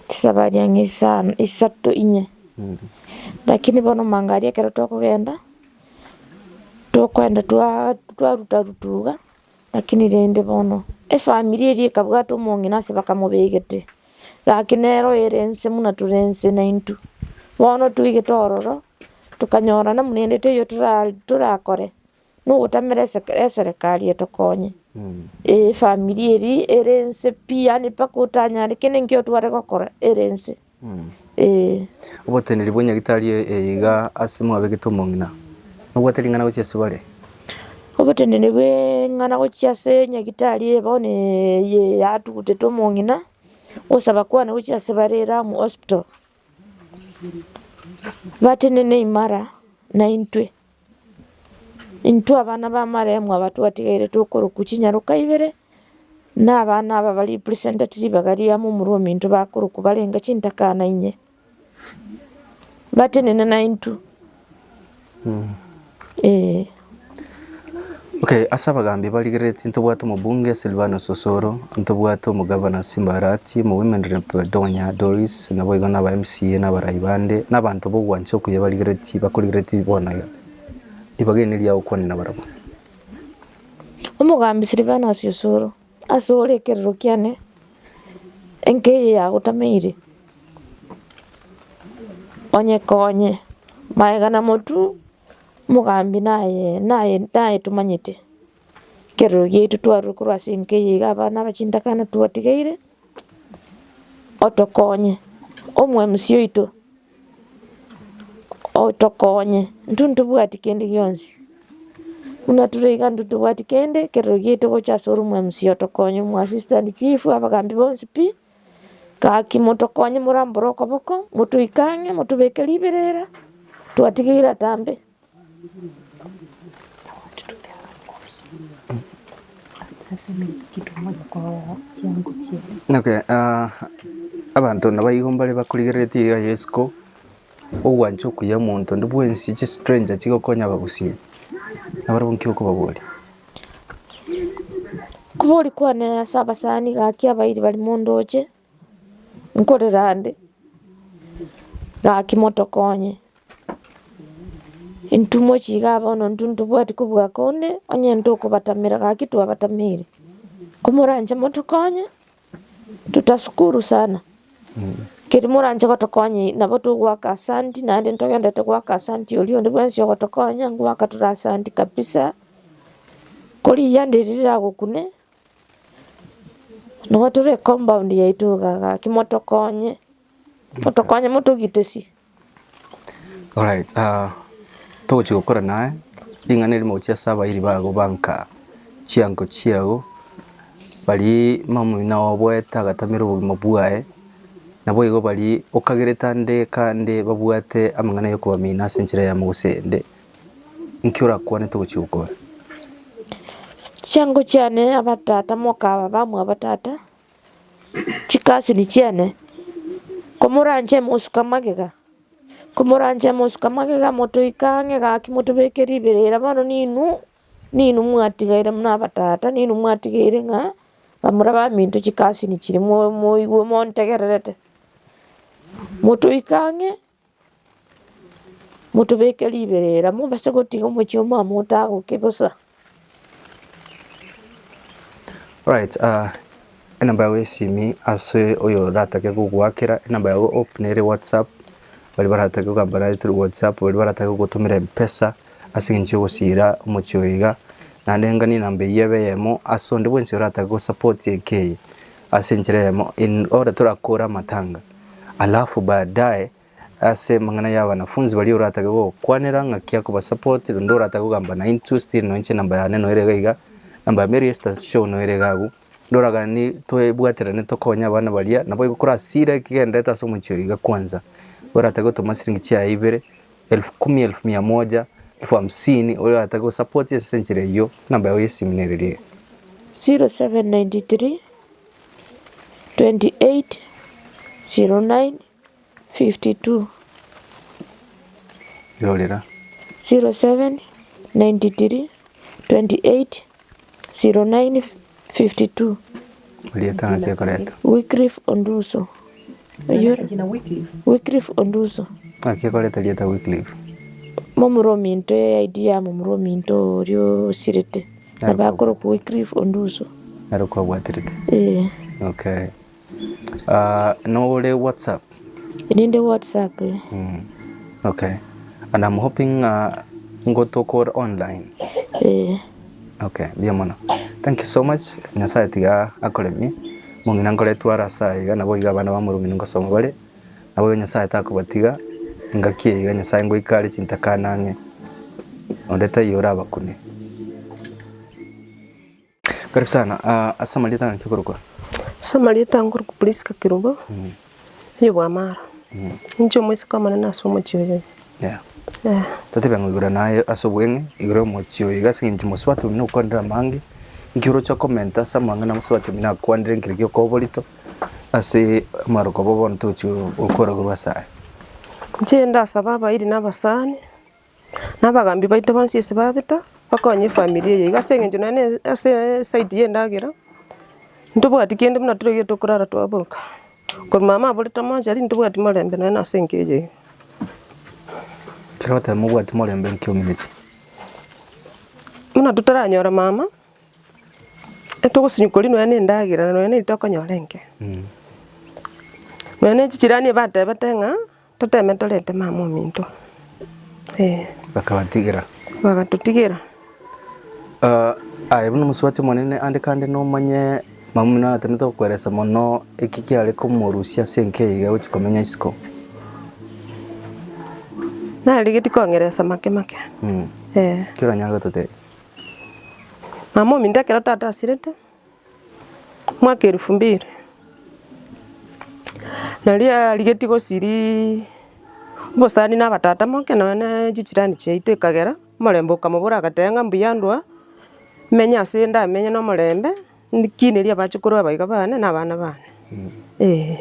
tisabari yangi sana isato inye lakini bono mangaria kero tokugenda tokwenda twarutuga lakini rende bono family eri kabwato mongina se bakamubegete lakini ero erense muna turense na intu bono tuige tororo tukanyora na munendete yo turakore no utamere serikali etokonye family eri erense pia ni pakutanya lakini ngio tware gokora erense oboteneri bonyagitali iga asimu abegito mongina oboteri ngana gochese bare oboteneri bwe ngana gochase nyagitali bone ye yatugute to mongina osaba kwana gochase barera mu hospital batenene imara na intwe abana bamara mwa batu atigere tokoro kuchinyaruka ibere n'abana aba bari representative bagari ya mu muromi into bakuru kubalenga chintakana inye batenene na intu okay asaba gambi baligereti ntobwato mu bunge Silvano Sosoro ntobwato mu governor Simbarati mu women rep Donya Doris nabo igona ba MCA n'abarayibande n'abantu bo gwancho kuye baligereti bakoligereti bonaga ibageniriya ukone nabarabo umugambi Silvano Sosoro asole kerro kyane enke ya utameire onye konye maegana motu mugambi naye tumanyite kerro yetu twarukurwa sinke yiga abana bachindakana tuwatigeire otokonye omwe musio ito otokonye ntuntu bwati kende yonsi unaturega ntuntu bwati kende kerro yetu gocha soru mwe musio tokonye mu assistant chief abagambi bonsi pi kaki motokonye muramboro koboko mutuikange mutubekeli berera tuwatigeira tambe aseme kitu moja kwa chiangu chie. Okay, abantu nabaigomba le bakurigerete iga Yesu ogwancho kuya muntu ndi bwensi chi stranger chigokonya bagusie nabaro nkiko babori kubori kwane saba sani gaki abairi bali mundoche nkorerande gaki motokonye intumo chiga bono ndundu bwati kubwa konde onye ndoko batamira gaki tu abatamire kumuranje motokonye tutashukuru sana. Kiri muranje gotokonye nabo tugwaka asanti nande ntogendete gwaka asanti olio ndi bwensi gotokonya ngwaka tura asanti kabisa kuri yandirira gukune no ture compound ya ituga kimotokonye motokonye motogitesi. Alright, tochi gukora nae ingane limo chia saba iri bago banka chiango chiago bali mamu na obweta gatamiro bugimo bwae nabo igo bali okagereta nde kande babwate amangana yo kubamina senchire ya mugusende nkiura kwane tochi gukora chiango cyane abatata mokaba bamwe abatata chikasi ni cyane komuranje musukamagega moto ikange gaki moto bekeri berera bano ninu mwatigaire muna batata ninu mwatigaire nga bamura baminto chikasi ni kirimo moigwo montegererete moto ikange moto bekeri berera mo basegotiga mo cyoma motago kebosa. Right, enamba yawe simi aswe oyo ratake kugwakira enamba yawe openere WhatsApp bali baratake kugambana through WhatsApp bali baratake gutumira M-Pesa asinje gusira umucyoiga nandenga ni nambe yebeyemo asonde bwensi ratake go support yake asinjiremo in order turakora matanga alafu baadaye ase mangana ya wanafunzi bali ratake go kwanera ngakia kuba support ndo ratake kugambana into still no nche namba ya neno eregaiga namba Mary Stars show no eregagu ndoraga ni twebwatira ne tokonya bana balia nabo gukora sira kigendeta so mucyoiga kwanza uratago tomasiringi chia ibere 10,000 1100 50,000 uratago support ya senchire yo namba yawe siminere 0793 28 09 52 yorera 0793 28 09 52 ulieta na koreta Wycliffe Onduso Jina Wycliffe. Wycliffe Onduso koreta lieta Wycliffe momurominto idea momurominto ryo sirete nabakoro ku Wycliffe Onduso naro kwa bwatirite okay no ole WhatsApp ninde WhatsApp okay and I'm hoping ngoto core online okay biamona thank you so much nyasaye tiga akolemi mungina ngole twara saiga nabo iga bana bamurumini ngosoma bale nabo nyasaye takubatiga ngakie iga nyasaye ngo ikari cintakanange ondeta yora bakune karibu sana asamali tanga kikuruko Samali tanguru police ka Kirumba yo bwamara njo mwese kama na somo chiyo tote ngigura naye asobwenge igura mo chiyo igasinje muswatu no kondra mangi ngiro cha komenta samanga na muswatu mina kwandire ngirikyo kobolito ase maroko bobon tuchu ukora gubasa njenda sababa iri nabasani nabagambi baito bansi sebabita bakonye familia ye gasenge njo nane ase side ye ndagira ndubwati kende muna turege tokurara twaboka ko mama aboleta manje ari ndubwati malembe nane asenge ye kirota mubwati malembe nkyominiti muna tutaranyora mama etogusinyukoli nane ndagira nane itokonyorenge nane chichirani bate batenga toteme tolete mama minto bakabatigira bakatutigira buno muswati monene ande kandi no manye mamuna atanito kweresa mono ikiki ari ko murusia senke iga uchikomenya isko na ligeti kongeresa make kira nyaga tote mama minda kera tata sirete mwaka 2000 nalia ligeti go siri bosani na batata moke na chichirani cheite kagera molembo kamabura gatenga mbuyandwa menya senda menya no mulembe ndikineria bachukuru abaiga bane na bana bane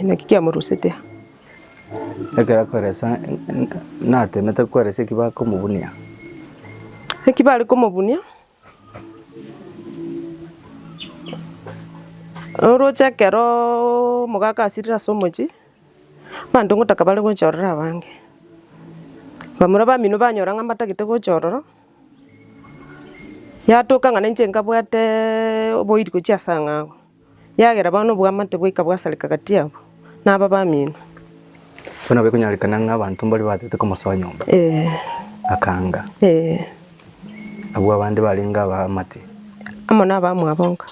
nakikia murusete ekera koresa natemete koresa kibako mubunia ekibali kumubunia Rocha kero mugaka asirira somoji bandu ngutaka bali gochorora abange bamura bamino banyora ngamatagite gochorora yatoka ngane njenga bwate boiri gochiasanga yagera bano bwamate bwika bwasalika kati yabo naba bamino bona bekunyarikana ng'abantu mbali batete komosoa nyomba akanga abo abandi balinga bamate amona bamwabonga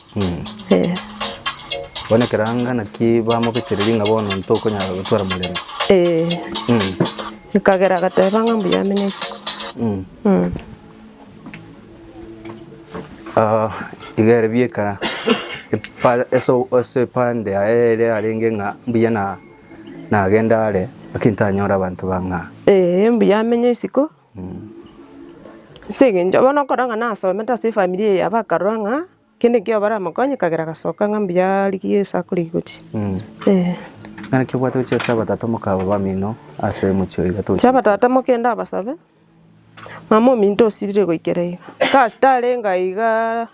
bonekeranga naki bamubetereri nga bono ntoko nyara gutwara mulero nikagera gatebanga mbuya minisiko igere bieka eso pande aere arenge nga mbuya na agenda ale akintanyora abantu banga mbuya minisiko sege njabona koranga nasome ta si familia ya bakaranga kende kyo bara makonye kagera gasoka ngambya likiye sakuri guti ngana kyo bwatu cyo saba tatomoka bamino ase mucyo igato cyaba tatamokenda basabe mamo minto sirire goikereye ka stare ngaiga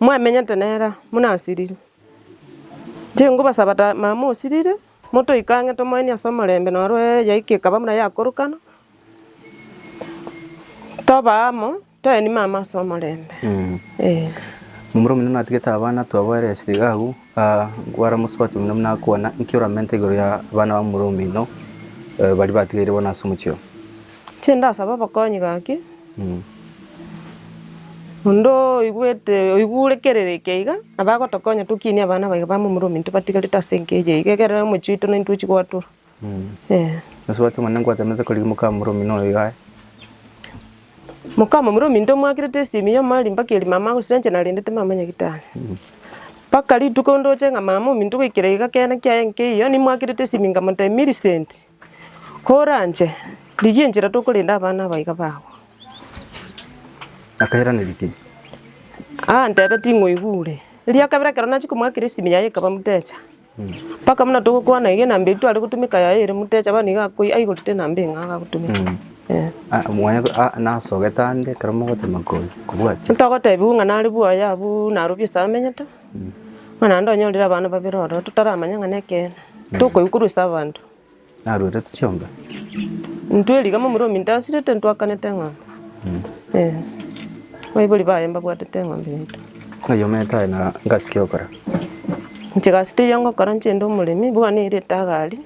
mwamenya tenera munasirire jengo basaba mamo sirire moto ikange tomoeni asomolembe norwe yaike kaba muna yakorukana tobamo tani mama asomolembe mumuro mino natigeta abana twabare sirigagu gwara muswati mino nakuona environment igoro ya bana ba mumuro mino bali batigere bona sumucyo tenda saba bakonyi gaki undo igurekerere keiga abago tokonya tukini abana baiga ba mumuro mino batigere tasenkeje igegera muchito n'intuchi kwatura naswati manangwa tameze koli muka mumuro mino iga mukama muro minto mwakirete simi yo mali mpaka eli mama usenje nalindete mama nyagitane paka li tukondo chenga mama minto kwikirega kena kya nke yo ni mwakirete simi ngamata millicent koranje liyenjira tukulinda abana baiga bawo akahera niliki ndebe tingo igure li akabira karana chiko mwakire simi yaye kaba mutecha paka muna tukukwana ige nambe tu ali kutumika yaye ere mutecha bani ga koi ai gutite nambe ngaga kutumika mwanya na sogetande karamo gote makoi kubwati ntogote biunga nali buaya bu narubye samenyata mana ndo nyolira abana babiroro tutaramanya nganeke tuko ikuru sabantu narure tuchomba ntweli kama muro mintasire tentwakanete ng'ombe waibuli bayemba bwatete ng'ombe yitu ngayometa na ngasikyo kora ntigasite yango kora nchendo mulimi bwana ire tagali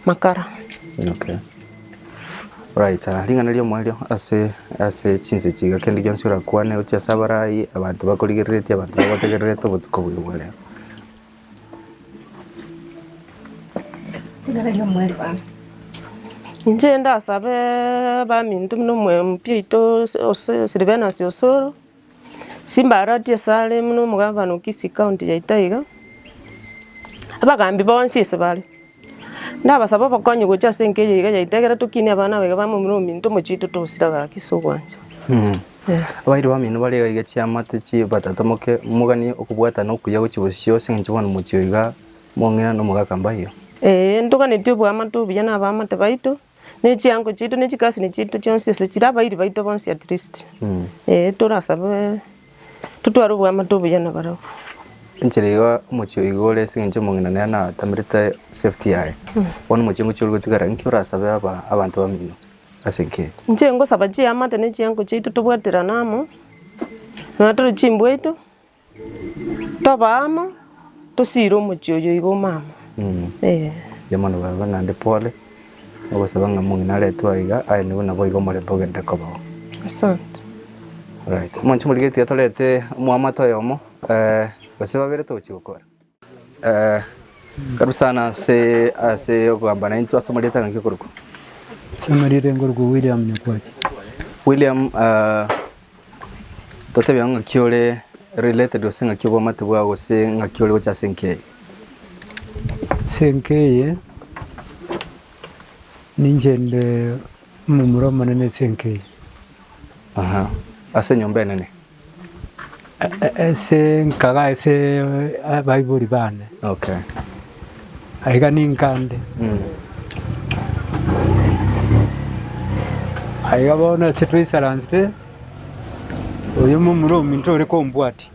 makara okay right lingana lyo mwalyo ase chinse chiga kendi gyonsura kwane ucha sabarai abantu bakoligerete abantu bategerete butuko buyobole ngara lyo mwali ba njenda sabe ba mintu no mpito Silvana Siosoro simbarati sale muno mugavano kisi county ya Itaiga abagambi bonsi sebali ndabasaba bakonye gocha senkeje yiga yayitegera tukini abana bega bamumuro minto muchito tosiraga kisogwanje abairi bamino bali yiga cyamate chi batatamoke mugani okubwata no kuya gukibusyo senje bona mucyo yiga mongena no mugakamba hiyo ndugane tyo bwa matu biyana abamate baito nechi yango chito nechi kasi ne chito chonse se chira bairi baito bonsi at least torasaba tutwaro bwa matu biyana barabo nchiriwa mucyo igole sinje mongena na tamirite safety yae ono mucyo mucyo gutigara nkyura sabe abantu bamino asenke njengo sabaji amate nechi yango chito tubwatira namo naturi chimbweto tobama tosiro mucyo yo igo mama jamano baba nande pole obasaba nga mongena leto aiga ai nibo nabo igo mole bogende kobo asante right monchi muligeti atolete muamato yomo basaba bere tochi gukora karibu sana se ogamba na into asomaleta ngiki kuruko samarire ngorgo William Nyakwati William tote byanga kyole related osenga kyobo matebwa gose nga kyole gocha senkeye ninjende mumuro manene senkeye ase nyombe nene ese nkaga ese abaibori bane Okay. aiga ninkande aiga bono ase twaisaransete oyo momuro ominto ore kombwati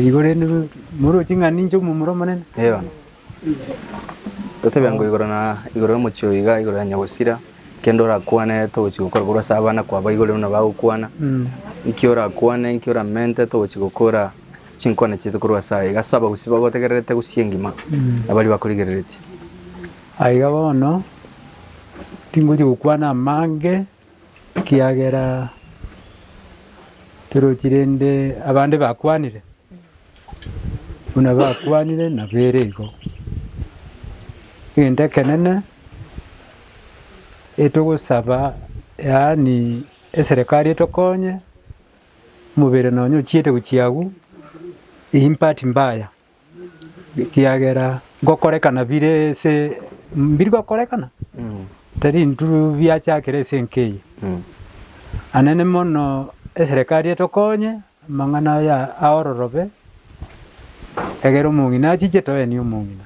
igore ni muro ching'ani ncho momuro manene Ewa. Totebe ngo igoro y'omochio iga igoro ya nyagosira kendo orakwane togochi gokora korwa ase abana kwaba igoro buna bagokwana iki orakwane iki oramente togochi gokora chinkwane chitu korwa ase iga ase abagusi bagotegererete gusia engima abari bakorigereretie aiga bono tingochi gokwana amange kiagera turochirende abande bakwanire buna bakwanire na bere igo egente kenene etogosaba yaani eserikali etokonye mubere nonyo chiete guchiagu impact mbaya kiagera gokorekana bire se mbiri gokorekana tari nturu biachakere senkei anene mono eserikali etokonye mang'ana ya aororobe egero mung'ina chiche toe ni omung'ina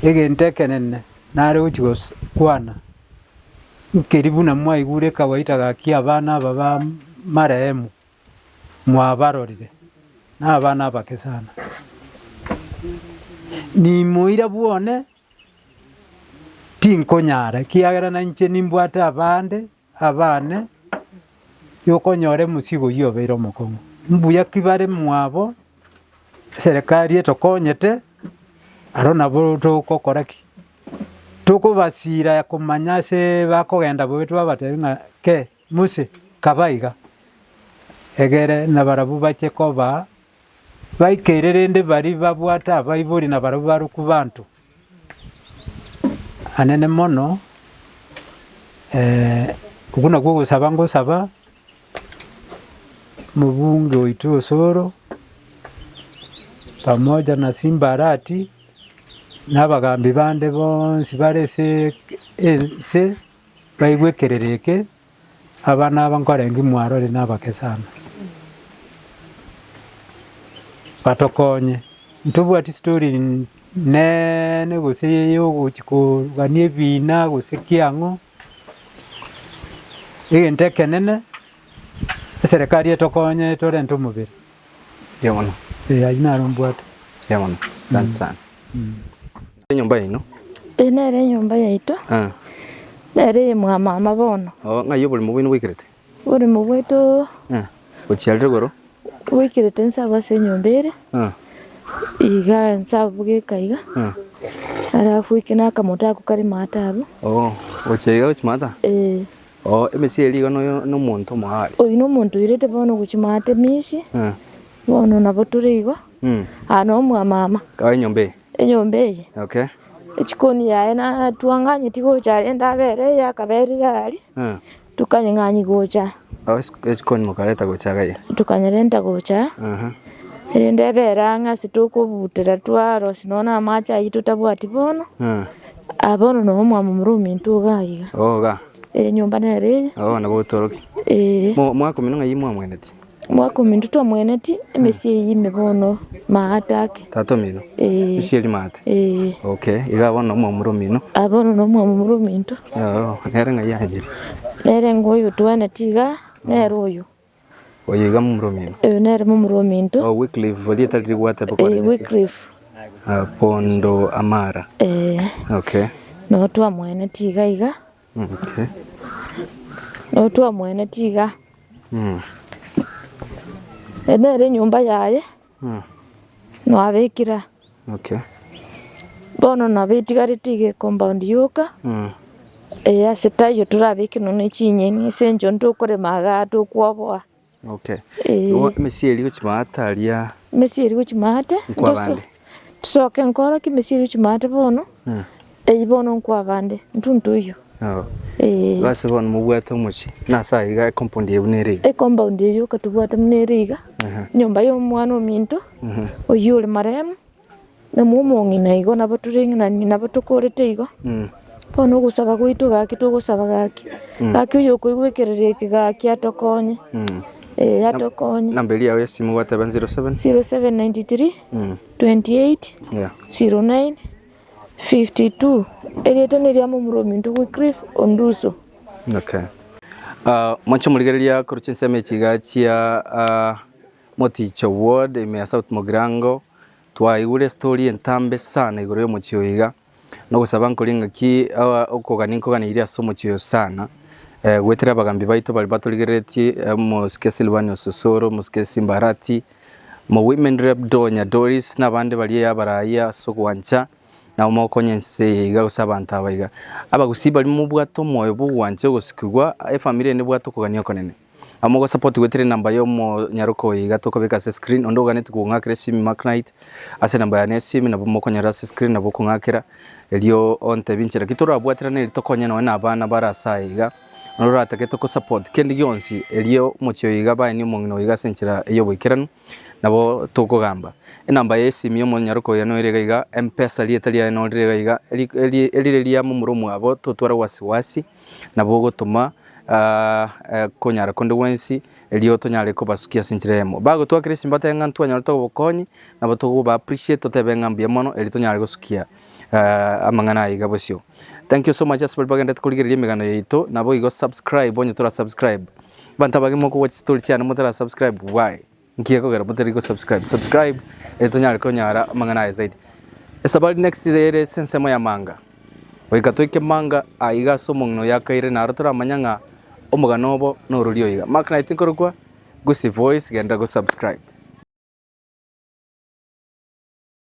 egente kenene nare gochigos kwana nkeribu na mwaigure kawaita gaki abana baba marehemu mwabarorire na abana abake sana ni muira buone tinkonyara kiagera na nche nimbwate abane yokonyore musigo yobeiro mokongo mbuya kibare mwabo serikali etokonyete aro nabo tokokoraki tokobasira ya kumanya se bakogenda bobetu babatebi ng'a ke muse kabaiga egere na barabu bache koba baikererende bari babwata abaibori na barabu baruku bantu anene mono kuguna gugusaba ngosaba mubunge oitu Osoro pamoja na Simbarati n'abagambi bande bonsi barese ense baigwekerereke abana abankorengi mwarore n'abake sana batokonye ntubwati story nene gose yo guchikuganie bina gose kiang'o egente kenene serikali etokonye torente omubere Yamono. aina rombwate Yamono. Sana. Nyumba ino? nere nyumba yaitu nere mwa mama bono Ng'ayo buli mubwino wikirete? uri mubwetu Ochialire goro? wikirete nsaba ase nyumba ere iga nsaba gikaiga arafu iki nakamoto ako kari matabu Ocheiga ochimata? Emesi eliga n'omonto mohari? oyu n'omonto irete bono guchimate misi bono nabo turi igo ano mwa mama Kawa enyomba enyomba eye Okay. echikoni yaye natwang'anyeti gocha enda bere yakaberire ari tukanyeng'anyi gocha Echikoni mokareta gochagaye? tukanyerenta gocha erende bera ng'asi tukobutera twaro sinona amacha aitu tabwati bono abono no mwa murumi ntugayiga Ga? nyumba nere Nabo otoroki? Mwaka mino ng'ayi mwamweneti? mwaka mintu twamweneti emesi eyime bono maatake Tato mino? Esi eli mate? Okay. Iga bono mwamuro mino? Abono no mwa murumi ntu Nere ng'ayi anjiri? nere ngoyo twanetiga nere oyo Oyiga mwamuro mino? nere murumi ntu Wycliffe olieta ligwate pokore? Wycliffe Pondo Amara? Okay. no twamweneti iga Okay. no twamweneti iga nere nyumba yaye no abekira Okay. bono nabetigarete compound yoka ase tayo turabekino nechinyeni ase ncho ntukuremaga tukwoboa Okay. Emesi eli gochimata aria? Emesi eri gochimate Nkwabande? tusoke nkora kimesi eri gochimate bono eyi bono nkwabande ntuntuyo Gase bono mubwate omochi nasa iga compound yebu nere? Compound eyo katubwate munere iga nyumba y'omwana ominto oyu ori maremu namumong'ina igo nabo turing'anani nabo tukorete igo bono ogosaba gwitu gaki togosaba gaki gaki oyo okoigwekerereke gaki atokonye yatokonya. Namba ili yawe simu wateba 07 0793 mm 28 yeah 09 52 erieta neria mumuromi ntugu Cliff Onduso. okay mwancho muligereria kuruchinsa mechiga chia Moticho Ward ime South Mogrango twaigure story entambe sana igoro yo muchioiga no gusaba nkoringa ki okoganinko ganira so muchio sana gwetera bagambi baito bali batoligeretie Mosike Silvano Sosoro Mosike Simbarati mo women rep Donya Doris nabande bali yabaraya sokwancha na umokonyense iga gusaba ntabaiga abagusiba ali mu bwato moyo buwanje gusikugwa family ne bwato kugania konene amogo support gwetire namba yo mo nyaruko iga tokobeka se screen ondo gane tukungakira sim Magnite ase namba ya sim na bomoko nyara se screen na bokungakira elio onte binchira kitoro abwatira ne tokonya no na abana barasa iga nora take ko support kendi yonsi elio mochio iga ba ni mongino iga senchira iyo bwikiranu nabo tokogamba enamba ya sim yo mo nyaruko ya no irega iga mpesa lietalia no irega iga elirelia mu murumu abo totwara wasiwasi nabo gotuma konyara konde wensi elio tonyare ko basukia sinchiremo bago to akresi mbata ngantu anyara to bokonyi nabo to ba appreciate to ngambia mono eli tonyare gosukia amangana iga bosio. Thank you so much as bagenda kuligereria migano yito nabo igo subscribe onye tora subscribe banta bagimo ko watch story channel mutara subscribe why ngiye ko gara mutari go subscribe eli tonyare ko nyara amangana zaidi esabali next day sensemo ya manga oikatoike manga aiga somongno yakaire narutura manyanga omuganobo no rulio iga Magnite nkorokwa gusi voice genda go subscribe.